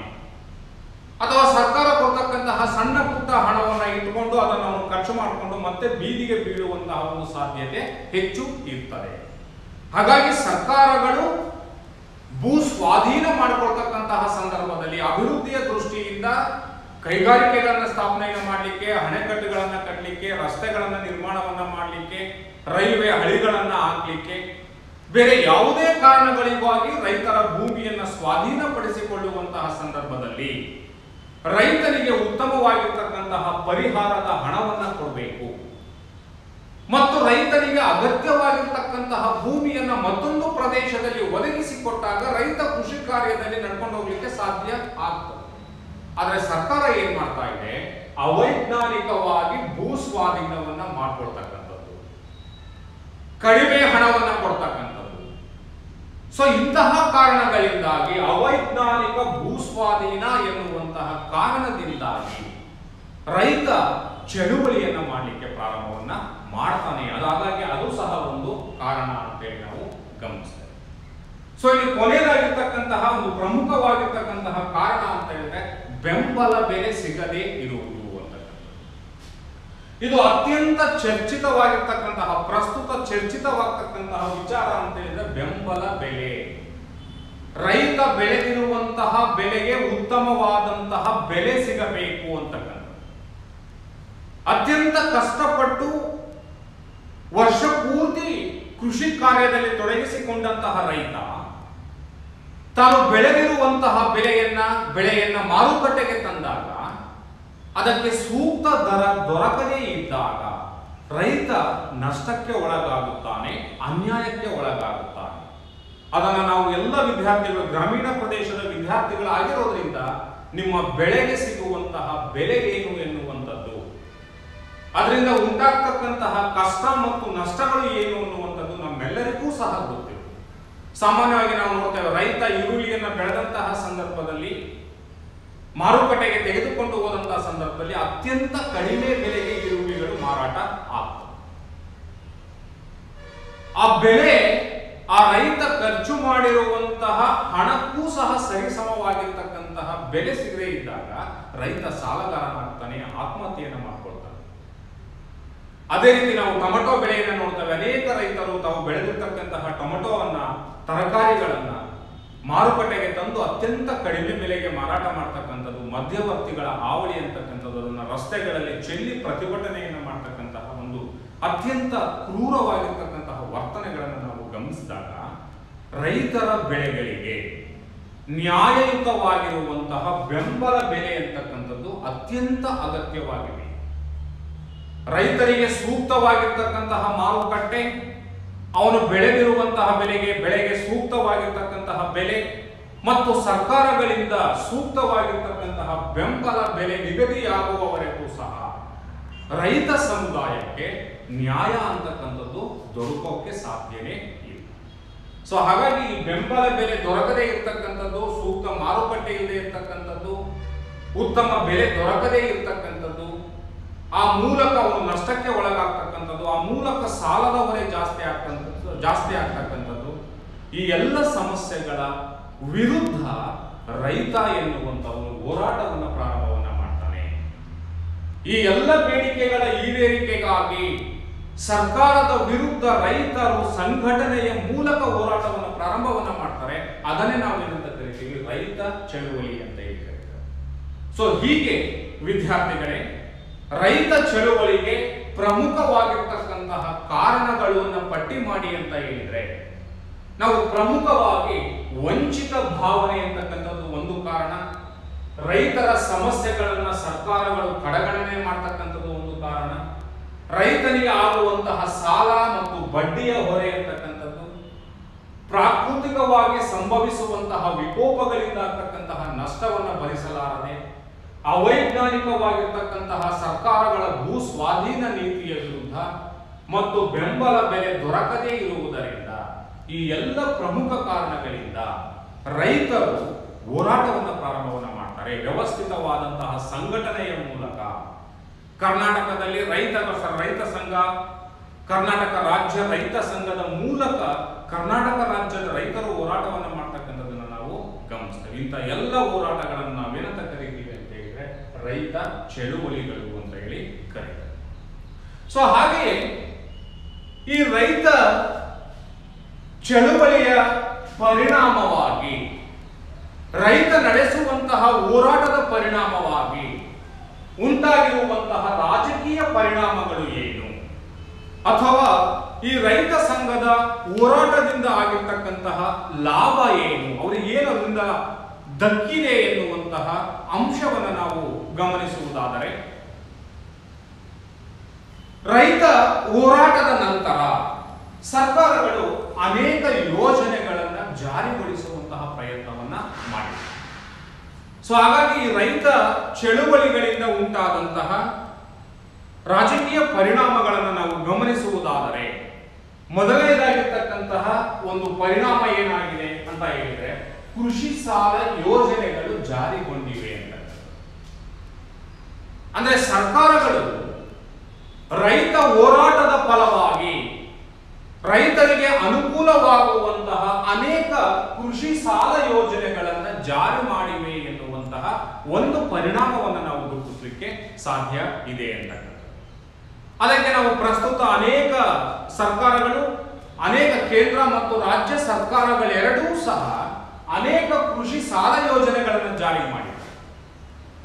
ಅಥವಾ ಸರ್ಕಾರ ಕೊಡ್ತಕ್ಕಂತಹ ಸಣ್ಣ ಪುಟ್ಟ ಹಣವನ್ನ ಇಟ್ಟುಕೊಂಡು ಅದನ್ನು ಅವನು ಖರ್ಚು ಮಾಡಿಕೊಂಡು ಮತ್ತೆ ಬೀದಿಗೆ ಬೀಳುವಂತಹ ಒಂದು ಸಾಧ್ಯತೆ ಹೆಚ್ಚು ಇರ್ತದೆ. ಹಾಗಾಗಿ ಸರ್ಕಾರಗಳು ಭೂ ಸ್ವಾಧೀನ ಮಾಡಿಕೊಳ್ತಕ್ಕಂತಹ ಸಂದರ್ಭದಲ್ಲಿ ಅಭಿವೃದ್ಧಿಯ ದೃಷ್ಟಿಯಿಂದ ಕೈಗಾರಿಕೆಗಳನ್ನ ಸ್ಥಾಪನೆಯನ್ನು ಮಾಡಲಿಕ್ಕೆ, ಅಣೆಕಟ್ಟುಗಳನ್ನ ಕಟ್ಟಲಿಕ್ಕೆ, ರಸ್ತೆಗಳನ್ನ ನಿರ್ಮಾಣವನ್ನ ಮಾಡಲಿಕ್ಕೆ, ರೈಲ್ವೆ ಹಳಿಗಳನ್ನ ಹಾಕ್ಲಿಕ್ಕೆ, ಬೇರೆ ಯಾವುದೇ ಕಾರಣಗಳಿಗಾಗಿ ರೈತರ ಭೂಮಿಯನ್ನ ಸ್ವಾಧೀನಪಡಿಸಿಕೊಳ್ಳುವಂತಹ ಸಂದರ್ಭದಲ್ಲಿ ರೈತನಿಗೆ ಉತ್ತಮವಾಗಿರ್ತಕ್ಕಂತಹ ಪರಿಹಾರದ ಹಣವನ್ನ ಕೊಡಬೇಕು ಮತ್ತು ರೈತನಿಗೆ ಅಗತ್ಯವಾಗಿರ್ತಕ್ಕಂತಹ ಭೂಮಿಯನ್ನ ಮತ್ತೊಂದು ಪ್ರದೇಶದಲ್ಲಿ ಒದಗಿಸಿಕೊಟ್ಟಾಗ ರೈತ ಕೃಷಿ ಕಾರ್ಯದಲ್ಲಿ ನಡ್ಕೊಂಡು ಹೋಗ್ಲಿಕ್ಕೆ ಸಾಧ್ಯ ಆಗ್ತದೆ. ಆದ್ರೆ ಸರ್ಕಾರ ಏನ್ ಮಾಡ್ತಾ ಇದೆ, ಅವೈಜ್ಞಾನಿಕವಾಗಿ ಭೂ ಸ್ವಾಧೀನವನ್ನ ಮಾಡ್ಕೊಳ್ತಕ್ಕಂಥದ್ದು, ಕಡಿಮೆ ಹಣವನ್ನ ಕೊಡ್ತಕ್ಕಂಥದ್ದು. ಸೊ ಇಂತಹ ಕಾರಣಗಳಿಂದಾಗಿ ಅವೈಜ್ಞಾನಿಕ ಭೂ ಸ್ವಾಧೀನ ಎನ್ನುವಂತಹ ಕಾರಣದಿಂದಾಗಿ ರೈತ ಚಳುವಳಿಯನ್ನ ಮಾಡಲಿಕ್ಕೆ ಪ್ರಾರಂಭವನ್ನ ಮಾಡ್ತಾನೆ. ಹಾಗಾಗಿ ಅದು ಸಹ ಒಂದು ಕಾರಣ ಅಂತೇಳಿ ನಾವು ಗಮನಿಸ್ತೇವೆ. ಸೊ ಇಲ್ಲಿ ಕೊನೆಯದಾಗಿರ್ತಕ್ಕಂತಹ ಒಂದು ಪ್ರಮುಖವಾಗಿರ್ತಕ್ಕಂತಹ ಕಾರಣ ಅಂತ ಹೇಳಿದ್ರೆ ಬೆಂಬಲ ಬೆಲೆ ಸಿಗದೇ ಇರುವುದು ಅಂತಕ್ಕಂಥದ್ದು. ಇದು ಅತ್ಯಂತ ಚರ್ಚಿತವಾಗಿರ್ತಕ್ಕಂತಹ ಪ್ರಸ್ತುತ ಚರ್ಚಿತವಾಗ್ತಕ್ಕಂತಹ ವಿಚಾರ ಅಂತ ಹೇಳಿದ್ರೆ ಬೆಂಬಲ ಬೆಲೆ. ರೈತ ಬೆಳೆದಿರುವಂತಹ ಬೆಲೆಗೆ ಉತ್ತಮವಾದಂತಹ ಬೆಲೆ ಸಿಗಬೇಕು ಅಂತಕ್ಕಂಥದ್ದು. ಅತ್ಯಂತ ಕಷ್ಟಪಟ್ಟು ವರ್ಷ ಪೂರ್ತಿ ಕೃಷಿ ಕಾರ್ಯದಲ್ಲಿ ತೊಡಗಿಸಿಕೊಂಡಂತಹ ರೈತ ತಾನು ಬೆಳೆದಿರುವಂತಹ ಬೆಳೆಯನ್ನ ಮಾರುಕಟ್ಟೆಗೆ ತಂದಾಗ ಅದಕ್ಕೆ ಸೂಕ್ತ ದರ ದೊರಕದೇ ಇದ್ದಾಗ ರೈತ ನಷ್ಟಕ್ಕೆ ಒಳಗಾಗುತ್ತಾನೆ, ಅನ್ಯಾಯಕ್ಕೆ ಒಳಗಾಗುತ್ತಾನೆ. ಅದನ್ನು ನಾವು ಎಲ್ಲ ವಿದ್ಯಾರ್ಥಿಗಳು, ಗ್ರಾಮೀಣ ಪ್ರದೇಶದ ವಿದ್ಯಾರ್ಥಿಗಳಾಗಿರೋದ್ರಿಂದ ನಿಮ್ಮ ಬೆಳೆಗೆ ಸಿಗುವಂತಹ ಬೆಲೆ ಏನು ಎನ್ನುವಂಥದ್ದು, ಅದರಿಂದ ಉಂಟಾಗ್ತಕ್ಕಂತಹ ಕಷ್ಟ ಮತ್ತು ನಷ್ಟಗಳು ಏನು ಅನ್ನುವಂಥದ್ದು ನಮ್ಮೆಲ್ಲರಿಗೂ ಸಹ ಗೊತ್ತಿದೆ. ಸಾಮಾನ್ಯವಾಗಿ ನಾವು ನೋಡ್ತೇವೆ, ರೈತ ಈರುಳ್ಳಿಯನ್ನು ಬೆಳೆದಂತಹ ಸಂದರ್ಭದಲ್ಲಿ ಮಾರುಕಟ್ಟೆಗೆ ತೆಗೆದುಕೊಂಡು ಹೋದಂತಹ ಸಂದರ್ಭದಲ್ಲಿ ಅತ್ಯಂತ ಕಡಿಮೆ ಬೆಲೆಗೆ ಈರುಳ್ಳಿಗಳು ಮಾರಾಟ ಆಗ್ತವೆ. ಆ ಬೆಲೆ ಆ ರೈತ ಖರ್ಚು ಮಾಡಿರುವಂತಹ ಹಣಕ್ಕೂ ಸಹ ಸರಿಸಮವಾಗಿರ್ತಕ್ಕಂತಹ ಬೆಲೆ ಸಿಗದೇ ಇದ್ದಾಗ ರೈತ ಸಾಲಗಾರನಾಗ್ತಾನೆ, ಆತ್ಮಹತ್ಯೆಯನ್ನು ಮಾಡ್ಕೊಳ್ತಾನೆ. ಅದೇ ರೀತಿ ನಾವು ಟೊಮೆಟೊ ಬೆಳೆಯನ್ನು ನೋಡ್ತೇವೆ. ಅನೇಕ ರೈತರು ತಾವು ಬೆಳೆದಿರ್ತಕ್ಕಂತಹ ಟೊಮೆಟೊವನ್ನ, ತರಕಾರಿಗಳನ್ನ ಮಾರುಕಟ್ಟೆಗೆ ತಂದು ಅತ್ಯಂತ ಕಡಿಮೆ ಬೆಲೆಗೆ ಮಾರಾಟ ಮಾಡ್ತಕ್ಕಂಥದ್ದು, ಮಧ್ಯವರ್ತಿಗಳ ಹಾವಳಿ ಅಂತಕ್ಕಂಥದ್ದು, ಅದನ್ನು ರಸ್ತೆಗಳಲ್ಲಿ ಚೆಲ್ಲಿ ಪ್ರತಿಭಟನೆಯನ್ನು ಮಾಡ್ತಕ್ಕಂತಹ ಒಂದು ಅತ್ಯಂತ ಕ್ರೂರವಾಗಿರ್ತಕ್ಕಂತಹ ವರ್ತನೆಗಳನ್ನು ನಾವು ಗಮನಿಸಿದಾಗ ರೈತರ ಬೆಳೆಗಳಿಗೆ ನ್ಯಾಯಯುತವಾಗಿರುವಂತಹ ಬೆಂಬಲ ಬೆಲೆ ಅಂತಕ್ಕಂಥದ್ದು ಅತ್ಯಂತ ಅಗತ್ಯವಾಗಿದೆ. ರೈತರಿಗೆ ಸೂಕ್ತವಾಗಿರ್ತಕ್ಕಂತಹ ಮಾರುಕಟ್ಟೆ, ಅವನು ಬೆಳೆದಿರುವಂತಹ ಬೆಳೆಗೆ ಸೂಕ್ತವಾಗಿರ್ತಕ್ಕಂತಹ ಬೆಲೆ ಮತ್ತು ಸರ್ಕಾರಗಳಿಂದ ಸೂಕ್ತವಾಗಿರ್ತಕ್ಕಂತಹ ಬೆಂಬಲ ಬೆಲೆ ನಿಗದಿಯಾಗುವವರೆಗೂ ಸಹ ರೈತ ಸಮುದಾಯಕ್ಕೆ ನ್ಯಾಯ ಅಂತಕ್ಕಂಥದ್ದು ದೊರಕೋಕೆ ಸಾಧ್ಯನೇ ಇಲ್ಲ. ಸೊ ಹಾಗಾಗಿ ಈ ಬೆಂಬಲ ಬೆಲೆ ದೊರಕದೇ ಇರ್ತಕ್ಕಂಥದ್ದು, ಸೂಕ್ತ ಮಾರುಕಟ್ಟೆ ಇಲ್ಲದೆ ಇರ್ತಕ್ಕಂಥದ್ದು, ಉತ್ತಮ ಬೆಲೆ ದೊರಕದೇ ಇರ್ತಕ್ಕಂಥದ್ದು, ಆ ಮೂಲಕ ಅವನು ನಷ್ಟಕ್ಕೆ ಒಳಗಾಗ್ತಕ್ಕಂಥದ್ದು, ಆ ಮೂಲಕ ಸಾಲದ ಹೊರೆ ಜಾಸ್ತಿ ಆಗ್ತಕ್ಕಂಥದ್ದು, ಈ ಎಲ್ಲ ಸಮಸ್ಯೆಗಳ ವಿರುದ್ಧ ರೈತ ಎನ್ನುವಂಥವನು ಹೋರಾಟವನ್ನು ಪ್ರಾರಂಭವನ್ನ ಮಾಡ್ತಾನೆ. ಈ ಎಲ್ಲ ಬೇಡಿಕೆಗಳ ಈಡೇರಿಕೆಗಾಗಿ ಸರ್ಕಾರದ ವಿರುದ್ಧ ರೈತರು ಸಂಘಟನೆಯ ಮೂಲಕ ಹೋರಾಟವನ್ನು ಪ್ರಾರಂಭವನ್ನ ಮಾಡ್ತಾರೆ. ಅದನ್ನೇ ನಾವು ಏನಂತ ಕರಿತೀವಿ, ರೈತ ಚಳುವಳಿ ಅಂತ ಹೇಳಿ ಕರೀತಾರೆ. ಸೊ ಹೀಗೆ ವಿದ್ಯಾರ್ಥಿಗಳೇ, ರೈತ ಚಳುವಳಿಗೆ ಪ್ರಮುಖವಾಗಿರ್ತಕ್ಕಂತಹ ಕಾರಣಗಳನ್ನು ಪಟ್ಟಿ ಮಾಡಿ ಅಂತ ಹೇಳಿದ್ರೆ, ನಾವು ಪ್ರಮುಖವಾಗಿ ವಂಚಿತ ಭಾವನೆ ಅಂತಕ್ಕಂಥದ್ದು ಒಂದು ಕಾರಣ, ರೈತರ ಸಮಸ್ಯೆಗಳನ್ನ ಸರ್ಕಾರಗಳು ಕಡೆಗಣನೆ ಮಾಡ್ತಕ್ಕಂಥದ್ದು ಒಂದು ಕಾರಣ, ರೈತನಿಗೆ ಆಗುವಂತಹ ಸಾಲ ಮತ್ತು ಬಡ್ಡಿಯ ಹೊರೆ ಅಂತಕ್ಕಂಥದ್ದು, ಪ್ರಾಕೃತಿಕವಾಗಿ ಸಂಭವಿಸುವಂತಹ ವಿಕೋಪಗಳಿಂದ ಆಗ್ತಕ್ಕಂತಹ ನಷ್ಟವನ್ನು ಭರಿಸಲಾರದೆ ಅವೈಜ್ಞಾನಿಕವಾಗಿರ್ತಕ್ಕಂತಹ ಸರ್ಕಾರಗಳ ಭೂ ಸ್ವಾಧೀನ ನೀತಿಯ ವಿರುದ್ಧ ಮತ್ತು ಬೆಂಬಲ ಬೆಲೆ ದೊರಕದೇ ಇರುವುದರಿಂದ, ಈ ಎಲ್ಲ ಪ್ರಮುಖ ಕಾರಣಗಳಿಂದ ರೈತರು ಹೋರಾಟವನ್ನು ಪ್ರಾರಂಭವನ್ನು ಮಾಡ್ತಾರೆ. ವ್ಯವಸ್ಥಿತವಾದಂತಹ ಸಂಘಟನೆಯ ಮೂಲಕ ಕರ್ನಾಟಕದಲ್ಲಿ ರೈತ ಸಂಘ, ಕರ್ನಾಟಕ ರಾಜ್ಯ ರೈತ ಸಂಘದ ಮೂಲಕ ಕರ್ನಾಟಕ ರಾಜ್ಯದ ರೈತರು ಹೋರಾಟವನ್ನು ಮಾಡ್ತಕ್ಕಂಥದ್ದನ್ನು ನಾವು ಗಮನಿಸ್ತೇವೆ. ಇಂಥ ಎಲ್ಲ ಹೋರಾಟಗಳನ್ನು ನಾವೇನಂತ ಕರಿತೀವಿ ಅಂತ ಹೇಳಿದ್ರೆ ರೈತ ಚಳುವಳಿಗಳು ಅಂತ ಹೇಳಿ ಕರೀತಾರೆ. ಸೊ ಹಾಗೆಯೇ ಈ ರೈತ ಚಳುವಳಿಯ ಪರಿಣಾಮವಾಗಿ, ರೈತ ನಡೆಸುವಂತಹ ಹೋರಾಟದ ಪರಿಣಾಮವಾಗಿ ಉಂಟಾಗಿರುವಂತಹ ರಾಜಕೀಯ ಪರಿಣಾಮಗಳು ಏನು, ಅಥವಾ ಈ ರೈತ ಸಂಘದ ಹೋರಾಟದಿಂದ ಆಗಿರ್ತಕ್ಕಂತಹ ಲಾಭ ಏನು, ಅವರಿಗೆ ಏನು ಅದರಿಂದ ದಕ್ಕಿದೆ ಎನ್ನುವಂತಹ ಅಂಶವನ್ನು ನಾವು ಗಮನಿಸುವುದಾದರೆ, ರೈತ ಹೋರಾಟದ ನಂತರ ಸರ್ಕಾರಗಳು ಅನೇಕ ಯೋಜನೆಗಳನ್ನು ಜಾರಿಗೊಳಿಸುವಂತಹ ಪ್ರಯತ್ನವನ್ನ ಮಾಡಿದೆ. ಸೊ ಹಾಗಾಗಿ ರೈತ ಚಳುವಳಿಗಳಿಂದ ಉಂಟಾದಂತಹ ರಾಜಕೀಯ ಪರಿಣಾಮಗಳನ್ನು ನಾವು ಗಮನಿಸುವುದಾದರೆ, ಮೊದಲನೇದಾಗಿರ್ತಕ್ಕಂತಹ ಒಂದು ಪರಿಣಾಮ ಏನಾಗಿದೆ ಅಂತ ಹೇಳಿದ್ರೆ, ಕೃಷಿ ಸಾಲ ಯೋಜನೆಗಳು ಜಾರಿಗೊಂಡಿವೆ ಅಂತ. ಅಂದ್ರೆ ಸರ್ಕಾರಗಳು ರೈತ ಹೋರಾಟದ ಫಲವಾಗಿ ರೈತರಿಗೆ ಅನುಕೂಲವಾಗುವಂತಹ ಅನೇಕ ಕೃಷಿ ಸಾಲ ಯೋಜನೆಗಳನ್ನು ಜಾರಿ ಮಾಡಿವೆ ಎನ್ನುವಂತಹ ಒಂದು ಪರಿಣಾಮವನ್ನು ನಾವು ಗುರುತಿಸಲಿಕ್ಕೆ ಸಾಧ್ಯ ಇದೆ ಅಂತಕ್ಕಂಥದ್ದು. ಅದಕ್ಕೆ ನಾವು ಪ್ರಸ್ತುತ ಅನೇಕ ಸರ್ಕಾರಗಳು, ಅನೇಕ ಕೇಂದ್ರ ಮತ್ತು ರಾಜ್ಯ ಸರ್ಕಾರಗಳೆರಡೂ ಸಹ ಅನೇಕ ಕೃಷಿ ಸಾಲ ಯೋಜನೆಗಳನ್ನು ಜಾರಿ ಮಾಡಿವೆ.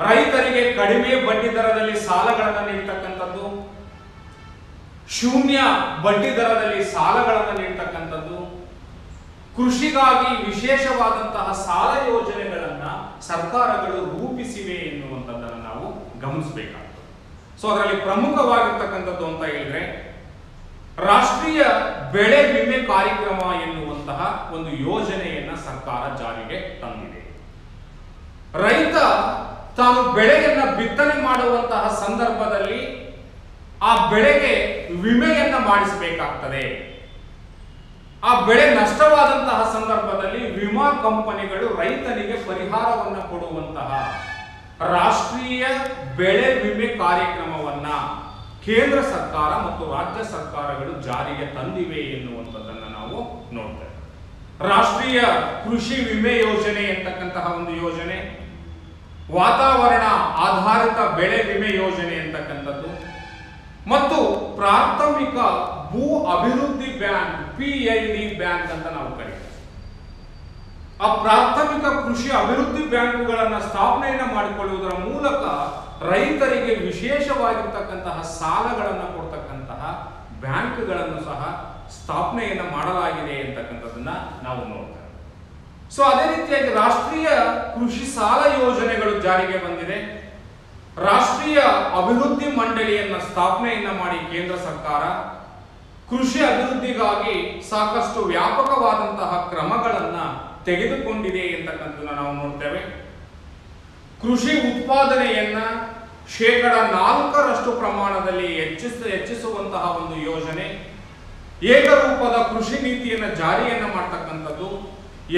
ರೈತರಿಗೆ ಕಡಿಮೆ ಬಡ್ಡಿ ದರದಲ್ಲಿ ಸಾಲಗಳನ್ನು ನೀಡತಕ್ಕಂಥದ್ದು, ಶೂನ್ಯ ಬಡ್ಡಿ ದರದಲ್ಲಿ ಸಾಲಗಳನ್ನು ನೀಡತಕ್ಕಂಥದ್ದು, ಕೃಷಿಗಾಗಿ ವಿಶೇಷವಾದಂತಹ ಸಾಲ ಯೋಜನೆಗಳನ್ನ ಸರ್ಕಾರಗಳು ರೂಪಿಸಿವೆ ಎನ್ನುವಂಥದ್ದನ್ನು ನಾವು ಗಮನಿಸಬೇಕಾಗ್ತದೆ. ಸೊ ಅದರಲ್ಲಿ ಪ್ರಮುಖವಾಗಿರ್ತಕ್ಕಂಥದ್ದು ಅಂತ ಹೇಳಿದ್ರೆ, ರಾಷ್ಟ್ರೀಯ ಬೆಳೆ ವಿಮೆ ಕಾರ್ಯಕ್ರಮ ಎನ್ನುವಂತಹ ಒಂದು ಯೋಜನೆಯನ್ನ ಸರ್ಕಾರ ಜಾರಿಗೆ ತಂದಿದೆ. ರೈತ ತಾನು ಬೆಳೆಯನ್ನ ಬಿತ್ತನೆ ಮಾಡುವಂತಹ ಸಂದರ್ಭದಲ್ಲಿ ಆ ಬೆಳೆಗೆ ವಿಮೆಯನ್ನ ಮಾಡಿಸಬೇಕಾಗ್ತದೆ. ಆ ಬೆಳೆ ನಷ್ಟವಾದಂತಹ ಸಂದರ್ಭದಲ್ಲಿ ವಿಮಾ ಕಂಪನಿಗಳು ರೈತನಿಗೆ ಪರಿಹಾರವನ್ನು ಕೊಡುವಂತಹ ರಾಷ್ಟ್ರೀಯ ಬೆಳೆ ವಿಮೆ ಕಾರ್ಯಕ್ರಮವನ್ನ ಕೇಂದ್ರ ಸರ್ಕಾರ ಮತ್ತು ರಾಜ್ಯ ಸರ್ಕಾರಗಳು ಜಾರಿಗೆ ತಂದಿವೆ ಎನ್ನುವಂಥದ್ದನ್ನು ನಾವು ನೋಡ್ತೇವೆ. ರಾಷ್ಟ್ರೀಯ ಕೃಷಿ ವಿಮೆ ಯೋಜನೆ ಅಂತಕ್ಕಂತಹ ಒಂದು ಯೋಜನೆ, ವಾತಾವರಣ ಆಧಾರಿತ ಬೆಳೆ ವಿಮೆ ಯೋಜನೆ ಅಂತಕ್ಕಂಥದ್ದು, ಮತ್ತು ಪ್ರಾಥಮಿಕ ಭೂ ಅಭಿವೃದ್ಧಿ ಬ್ಯಾಂಕ್ PIB ಬ್ಯಾಂಕ್ ಅಂತ ನಾವು ಕರೀತೀವಿ. ಆ ಪ್ರಾಥಮಿಕ ಕೃಷಿ ಅಭಿವೃದ್ಧಿ ಬ್ಯಾಂಕುಗಳನ್ನು ಸ್ಥಾಪನೆಯನ್ನು ಮಾಡಿಕೊಳ್ಳುವುದರ ಮೂಲಕ ರೈತರಿಗೆ ವಿಶೇಷವಾಗಿರ್ತಕ್ಕಂತಹ ಸಾಲಗಳನ್ನು ಕೊಡ್ತಕ್ಕಂತಹ ಬ್ಯಾಂಕ್ಗಳನ್ನು ಸಹ ಸ್ಥಾಪನೆಯನ್ನು ಮಾಡಲಾಗಿದೆ ಅಂತಕ್ಕಂಥದ್ದನ್ನ ನಾವು ನೋಡ್ತೇವೆ. ಸೊ ಅದೇ ರೀತಿಯಾಗಿ ರಾಷ್ಟ್ರೀಯ ಕೃಷಿ ಸಾಲ ಯೋಜನೆಗಳು ಜಾರಿಗೆ ಬಂದಿದೆ. ರಾಷ್ಟ್ರೀಯ ಅಭಿವೃದ್ಧಿ ಮಂಡಳಿಯನ್ನ ಸ್ಥಾಪನೆಯನ್ನ ಮಾಡಿ ಕೇಂದ್ರ ಸರ್ಕಾರ ಕೃಷಿ ಅಭಿವೃದ್ಧಿಗಾಗಿ ಸಾಕಷ್ಟು ವ್ಯಾಪಕವಾದಂತಹ ಕ್ರಮಗಳನ್ನ ತೆಗೆದುಕೊಂಡಿದೆ ಅಂತಕ್ಕಂಥದ್ದನ್ನ ನಾವು ನೋಡ್ತೇವೆ. ಕೃಷಿ ಉತ್ಪಾದನೆಯನ್ನ 4% ಪ್ರಮಾಣದಲ್ಲಿ ಹೆಚ್ಚಿಸುವಂತಹ ಒಂದು ಯೋಜನೆ, ಏಕರೂಪದ ಕೃಷಿ ನೀತಿಯನ್ನು ಜಾರಿಯನ್ನ ಮಾಡ್ತಕ್ಕಂಥದ್ದು,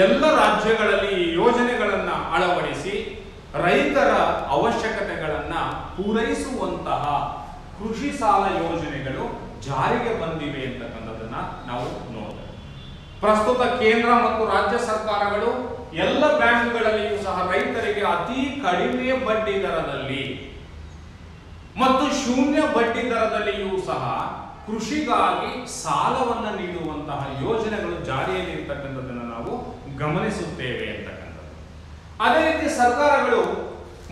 ಎಲ್ಲ ರಾಜ್ಯಗಳಲ್ಲಿ ಈ ಯೋಜನೆಗಳನ್ನ ಅಳವಡಿಸಿ ರೈತರ ಅವಶ್ಯಕತೆಗಳನ್ನ ಪೂರೈಸುವಂತಹ ಕೃಷಿ ಸಾಲ ಯೋಜನೆಗಳು ಜಾರಿಗೆ ಬಂದಿವೆ ಅಂತಕ್ಕಂಥದ್ದನ್ನ ನಾವು ನೋಡ್ತೇವೆ. ಪ್ರಸ್ತುತ ಕೇಂದ್ರ ಮತ್ತು ರಾಜ್ಯ ಸರ್ಕಾರಗಳು ಎಲ್ಲ ಬ್ಯಾಂಕ್ಗಳಲ್ಲಿಯೂ ಸಹ ರೈತರಿಗೆ ಅತಿ ಕಡಿಮೆ ಬಡ್ಡಿ ದರದಲ್ಲಿ ಮತ್ತು ಶೂನ್ಯ ಬಡ್ಡಿ ದರದಲ್ಲಿಯೂ ಸಹ ಕೃಷಿಗಾಗಿ ಸಾಲವನ್ನು ನೀಡುವಂತಹ ಯೋಜನೆಗಳು ಜಾರಿಯಲ್ಲಿ ಇರ್ತಕ್ಕಂಥದ್ದನ್ನು ನಾವು ಗಮನಿಸುತ್ತೇವೆ ಅಂತಕ್ಕಂಥದ್ದು. ಅದೇ ರೀತಿ ಸರ್ಕಾರಗಳು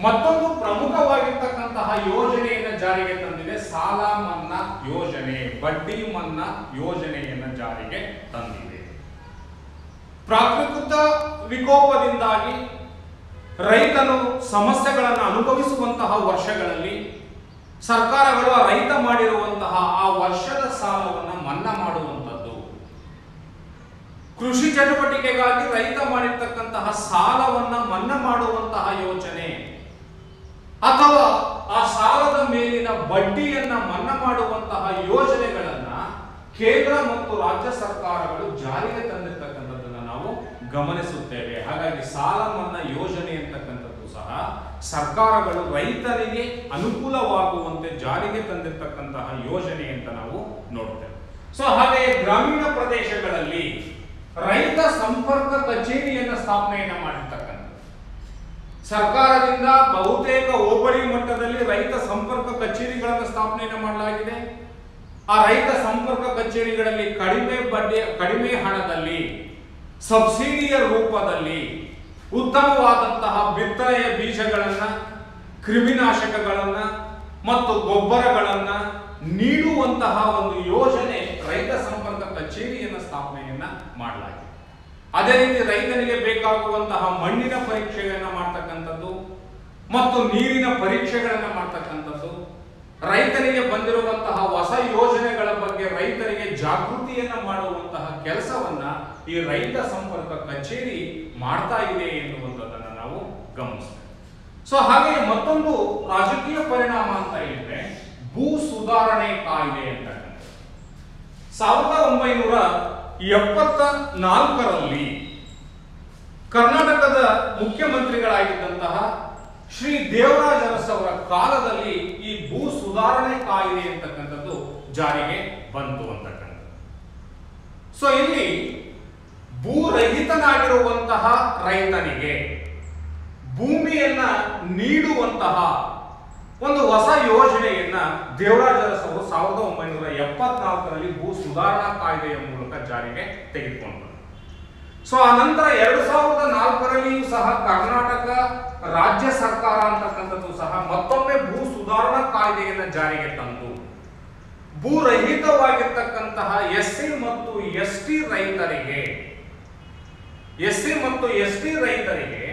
ಮತ್ತೊಂದು ಪ್ರಮುಖವಾಗಿರ್ತಕ್ಕಂತಹ ಯೋಜನೆಯನ್ನು ಜಾರಿಗೆ ತಂದಿದೆ. ಸಾಲ ಮನ್ನಾ ಯೋಜನೆ, ಬಡ್ಡಿ ಮನ್ನಾ ಯೋಜನೆಯನ್ನು ಜಾರಿಗೆ ತಂದಿದೆ. ಪ್ರಾಕೃತಿಕ ವಿಕೋಪದಿಂದಾಗಿ ರೈತನು ಸಮಸ್ಯೆಗಳನ್ನು ಅನುಭವಿಸುವಂತಹ ವರ್ಷಗಳಲ್ಲಿ ಸರ್ಕಾರಗಳು ರೈತ ಮಾಡಿರುವಂತಹ ಆ ವರ್ಷದ ಸಾಲವನ್ನು ಮನ್ನಾ ಮಾಡುವಂಥದ್ದು, ಕೃಷಿ ಚಟುವಟಿಕೆಗಾಗಿ ರೈತ ಮಾಡಿರ್ತಕ್ಕಂತಹ ಸಾಲವನ್ನ ಮನ್ನಾ ಮಾಡುವಂತಹ ಯೋಜನೆ ಅಥವಾ ಆ ಸಾಲದ ಮೇಲಿನ ಬಡ್ಡಿಯನ್ನ ಮನ್ನಾ ಮಾಡುವಂತಹ ಯೋಜನೆಗಳನ್ನ ಕೇಂದ್ರ ಮತ್ತು ರಾಜ್ಯ ಸರ್ಕಾರಗಳು ಜಾರಿಗೆ ತಂದಿರತಕ್ಕಂಥದ್ದನ್ನ ನಾವು ಗಮನಿಸುತ್ತೇವೆ. ಹಾಗಾಗಿ ಸಾಲ ಮನ್ನಾ ಯೋಜನೆ ಅಂತಕ್ಕಂಥದ್ದು ಸಹ ಸರ್ಕಾರಗಳು ರೈತರಿಗೆ ಅನುಕೂಲವಾಗುವಂತೆ ಜಾರಿಗೆ ತಂದಿರತಕ್ಕಂತಹ ಯೋಜನೆ ಅಂತ ನಾವು ನೋಡ್ತೇವೆ. ಸೊ ಹಾಗೆ ಗ್ರಾಮೀಣ ಪ್ರದೇಶಗಳಲ್ಲಿ ರೈತ ಸಂಪರ್ಕ ಕಚೇರಿಯನ್ನು ಸ್ಥಾಪನೆಯನ್ನ ಮಾಡಿರ್ತಕ್ಕಂಥ ಸರ್ಕಾರದಿಂದ ಬಹುತೇಕ ಹೋಬಳಿ ಮಟ್ಟದಲ್ಲಿ ರೈತ ಸಂಪರ್ಕ ಕಚೇರಿಗಳನ್ನು ಸ್ಥಾಪನೆಯನ್ನು ಮಾಡಲಾಗಿದೆ. ಆ ರೈತ ಸಂಪರ್ಕ ಕಚೇರಿಗಳಲ್ಲಿ ಕಡಿಮೆ ಹಣದಲ್ಲಿ ಸಬ್ಸಿಡಿಯ ರೂಪದಲ್ಲಿ ಉತ್ತಮವಾದಂತಹ ಬಿತ್ತನೆಯ ಬೀಜಗಳನ್ನ, ಕ್ರಿಮಿನಾಶಕಗಳನ್ನ ಮತ್ತು ಗೊಬ್ಬರಗಳನ್ನ ನೀಡುವಂತಹ ಒಂದು ಯೋಜನೆ ರೈತ ಸಂಪರ್ಕ ಕಚೇರಿಯನ್ನು ಸ್ಥಾಪನೆಯನ್ನ ಮಾಡಲಾಗಿದೆ. ಅದೇ ರೀತಿ ರೈತನಿಗೆ ಬೇಕಾಗುವಂತಹ ಮಣ್ಣಿನ ಪರೀಕ್ಷೆಗಳನ್ನ ಮಾಡ್ತಕ್ಕಂಥದ್ದು ಮತ್ತು ನೀರಿನ ಪರೀಕ್ಷೆಗಳನ್ನ ಮಾಡ್ತಕ್ಕಂಥದ್ದು, ರೈತನಿಗೆ ಬಂದಿರುವಂತಹ ಹೊಸ ಯೋಜನೆಗಳ ಬಗ್ಗೆ ರೈತರಿಗೆ ಜಾಗೃತಿಯನ್ನ ಮಾಡುವಂತಹ ಕೆಲಸವನ್ನ ಈ ರೈತ ಸಂಪರ್ಕ ಕಚೇರಿ ಮಾಡ್ತಾ ಇದೆ ಎನ್ನುವಂಥದ್ದನ್ನ ನಾವು ಗಮನಿಸ್ತೇವೆ. ಸೊ ಹಾಗೆ ಮತ್ತೊಂದು ರಾಜಕೀಯ ಪರಿಣಾಮ ಅಂತ ಹೇಳಿದ್ರೆ ಭೂ ಸುಧಾರಣೆ ಕಾಯ್ದೆ ಅಂತಕ್ಕಂಥ 1974ರಲ್ಲಿ ಕರ್ನಾಟಕದ ಮುಖ್ಯಮಂತ್ರಿಗಳಾಗಿದ್ದಂತಹ ಶ್ರೀ ದೇವರಾಜ ಅರಸು ಅವರ ಕಾಲದಲ್ಲಿ ಈ ಭೂ ಸುಧಾರಣೆ ಕಾಯ್ದೆ ಅಂತಕ್ಕಂಥದ್ದು ಜಾರಿಗೆ ಬಂತು ಅಂತಕ್ಕಂಥದ್ದು. ಸೊ ಇಲ್ಲಿ ಭೂರಹಿತನಾಗಿರುವಂತಹ ರೈತನಿಗೆ ಭೂಮಿಯನ್ನ ನೀಡುವಂತಹ ಒಂದು ಹೊಸ ಯೋಜನೆಯನ್ನ ದೇವರಾಜ ಅರಸು ಅವರು 1974ರಲ್ಲಿ ಭೂ ಸುಧಾರಣಾ ಕಾಯ್ದೆಯ ಮೂಲಕ ಜಾರಿಗೆ ತೆಗೆದುಕೊಂಡರು. ಸೊ ಆ ನಂತರ 2004ರಲ್ಲಿಯೂ ಸಹ ಕರ್ನಾಟಕ ರಾಜ್ಯ ಸರ್ಕಾರ ಅಂತಕ್ಕಂಥದ್ದು ಸಹ ಮತ್ತೊಮ್ಮೆ ಭೂ ಸುಧಾರಣಾ ಕಾಯ್ದೆಯನ್ನ ಜಾರಿಗೆ ತಂದು ಭೂರಹಿತವಾಗಿರ್ತಕ್ಕಂತಹ ಎಸ್ಸಿ ಮತ್ತು ಎಸ್ಟಿ ರೈತರಿಗೆ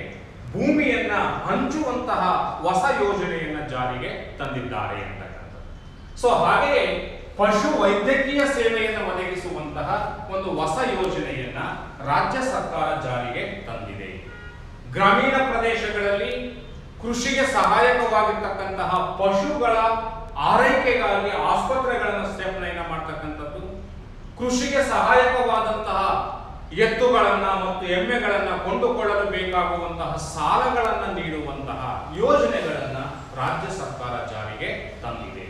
ಭೂಮಿಯನ್ನ ಹಂಚುವಂತಹ ಹೊಸ ಯೋಜನೆಯನ್ನ ಜಾರಿಗೆ ತಂದಿದ್ದಾರೆ ಅಂತಕ್ಕಂಥದ್ದು. ಸೊ ಹಾಗೆಯೇ ಪಶು ವೈದ್ಯಕೀಯ ಸೇವೆಯನ್ನು ಒದಗಿಸುವಂತಹ ಒಂದು ಹೊಸ ಯೋಜನೆಯನ್ನ ರಾಜ್ಯ ಸರ್ಕಾರ ಜಾರಿಗೆ ತಂದಿದೆ. ಗ್ರಾಮೀಣ ಪ್ರದೇಶಗಳಲ್ಲಿ ಕೃಷಿಗೆ ಸಹಾಯಕವಾಗಿರ್ತಕ್ಕಂತಹ ಪಶುಗಳ ಆರೈಕೆಗಾಗಿ ಆಸ್ಪತ್ರೆಗಳನ್ನು ಸ್ಥಾಪನೆಯನ್ನ ಮಾಡ್ತಕ್ಕಂಥದ್ದು, ಕೃಷಿಗೆ ಸಹಾಯಕವಾದಂತಹ ಎತ್ತುಗಳನ್ನ ಮತ್ತು ಎಮ್ಮೆಗಳನ್ನ ಕೊಂಡುಕೊಳ್ಳಲು ಬೇಕಾಗುವಂತಹ ಸಾಲಗಳನ್ನ ನೀಡುವಂತಹ ಯೋಜನೆಗಳನ್ನ ರಾಜ್ಯ ಸರ್ಕಾರ ಜಾರಿಗೆ ತಂದಿದೆ.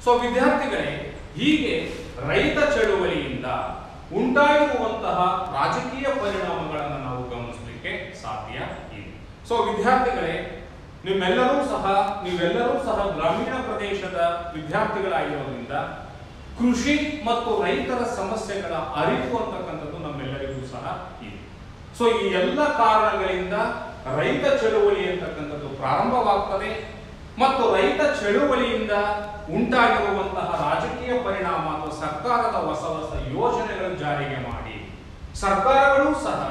ಸೊ ವಿದ್ಯಾರ್ಥಿಗಳೇ, ಹೀಗೆ ರೈತ ಚಳುವಳಿಯಿಂದ ಉಂಟಾಗಿರುವಂತಹ ರಾಜಕೀಯ ಪರಿಣಾಮಗಳನ್ನು ನಾವು ಗಮನಿಸಲಿಕ್ಕೆ ಸಾಧ್ಯ ಇದೆ. ಸೊ ವಿದ್ಯಾರ್ಥಿಗಳೇ, ನೀವೆಲ್ಲರೂ ಸಹ ಗ್ರಾಮೀಣ ಪ್ರದೇಶದ ವಿದ್ಯಾರ್ಥಿಗಳಾಗಿರೋದ್ರಿಂದ ಕೃಷಿ ಮತ್ತು ರೈತರ ಸಮಸ್ಯೆಗಳ ಅರಿವು ಅಂತಕ್ಕಂಥದ್ದು ನಮ್ಮೆಲ್ಲರಿಗೂ ಸಹ ಇದೆ. ಸೊ ಈ ಎಲ್ಲ ಕಾರಣಗಳಿಂದ ರೈತ ಚಳುವಳಿ ಅಂತಕ್ಕಂಥದ್ದು ಪ್ರಾರಂಭವಾಗ್ತದೆ ಮತ್ತು ರೈತ ಚಳುವಳಿಯಿಂದ ಉಂಟಾಗಿರುವಂತಹ ರಾಜಕೀಯ ಪರಿಣಾಮ ಅಥವಾ ಸರ್ಕಾರದ ಹೊಸ ಹೊಸ ಯೋಜನೆಗಳು ಜಾರಿಗೆ ಮಾಡಿ ಸರ್ಕಾರಗಳು ಸಹ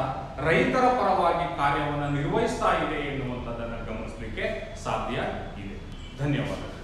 ರೈತರ ಪರವಾಗಿ ಕಾರ್ಯವನ್ನು ನಿರ್ವಹಿಸ್ತಾ ಇದೆ ಎನ್ನುವಂಥದ್ದನ್ನು ಗಮನಿಸಲಿಕ್ಕೆ ಸಾಧ್ಯ ಇದೆ. ಧನ್ಯವಾದಗಳು.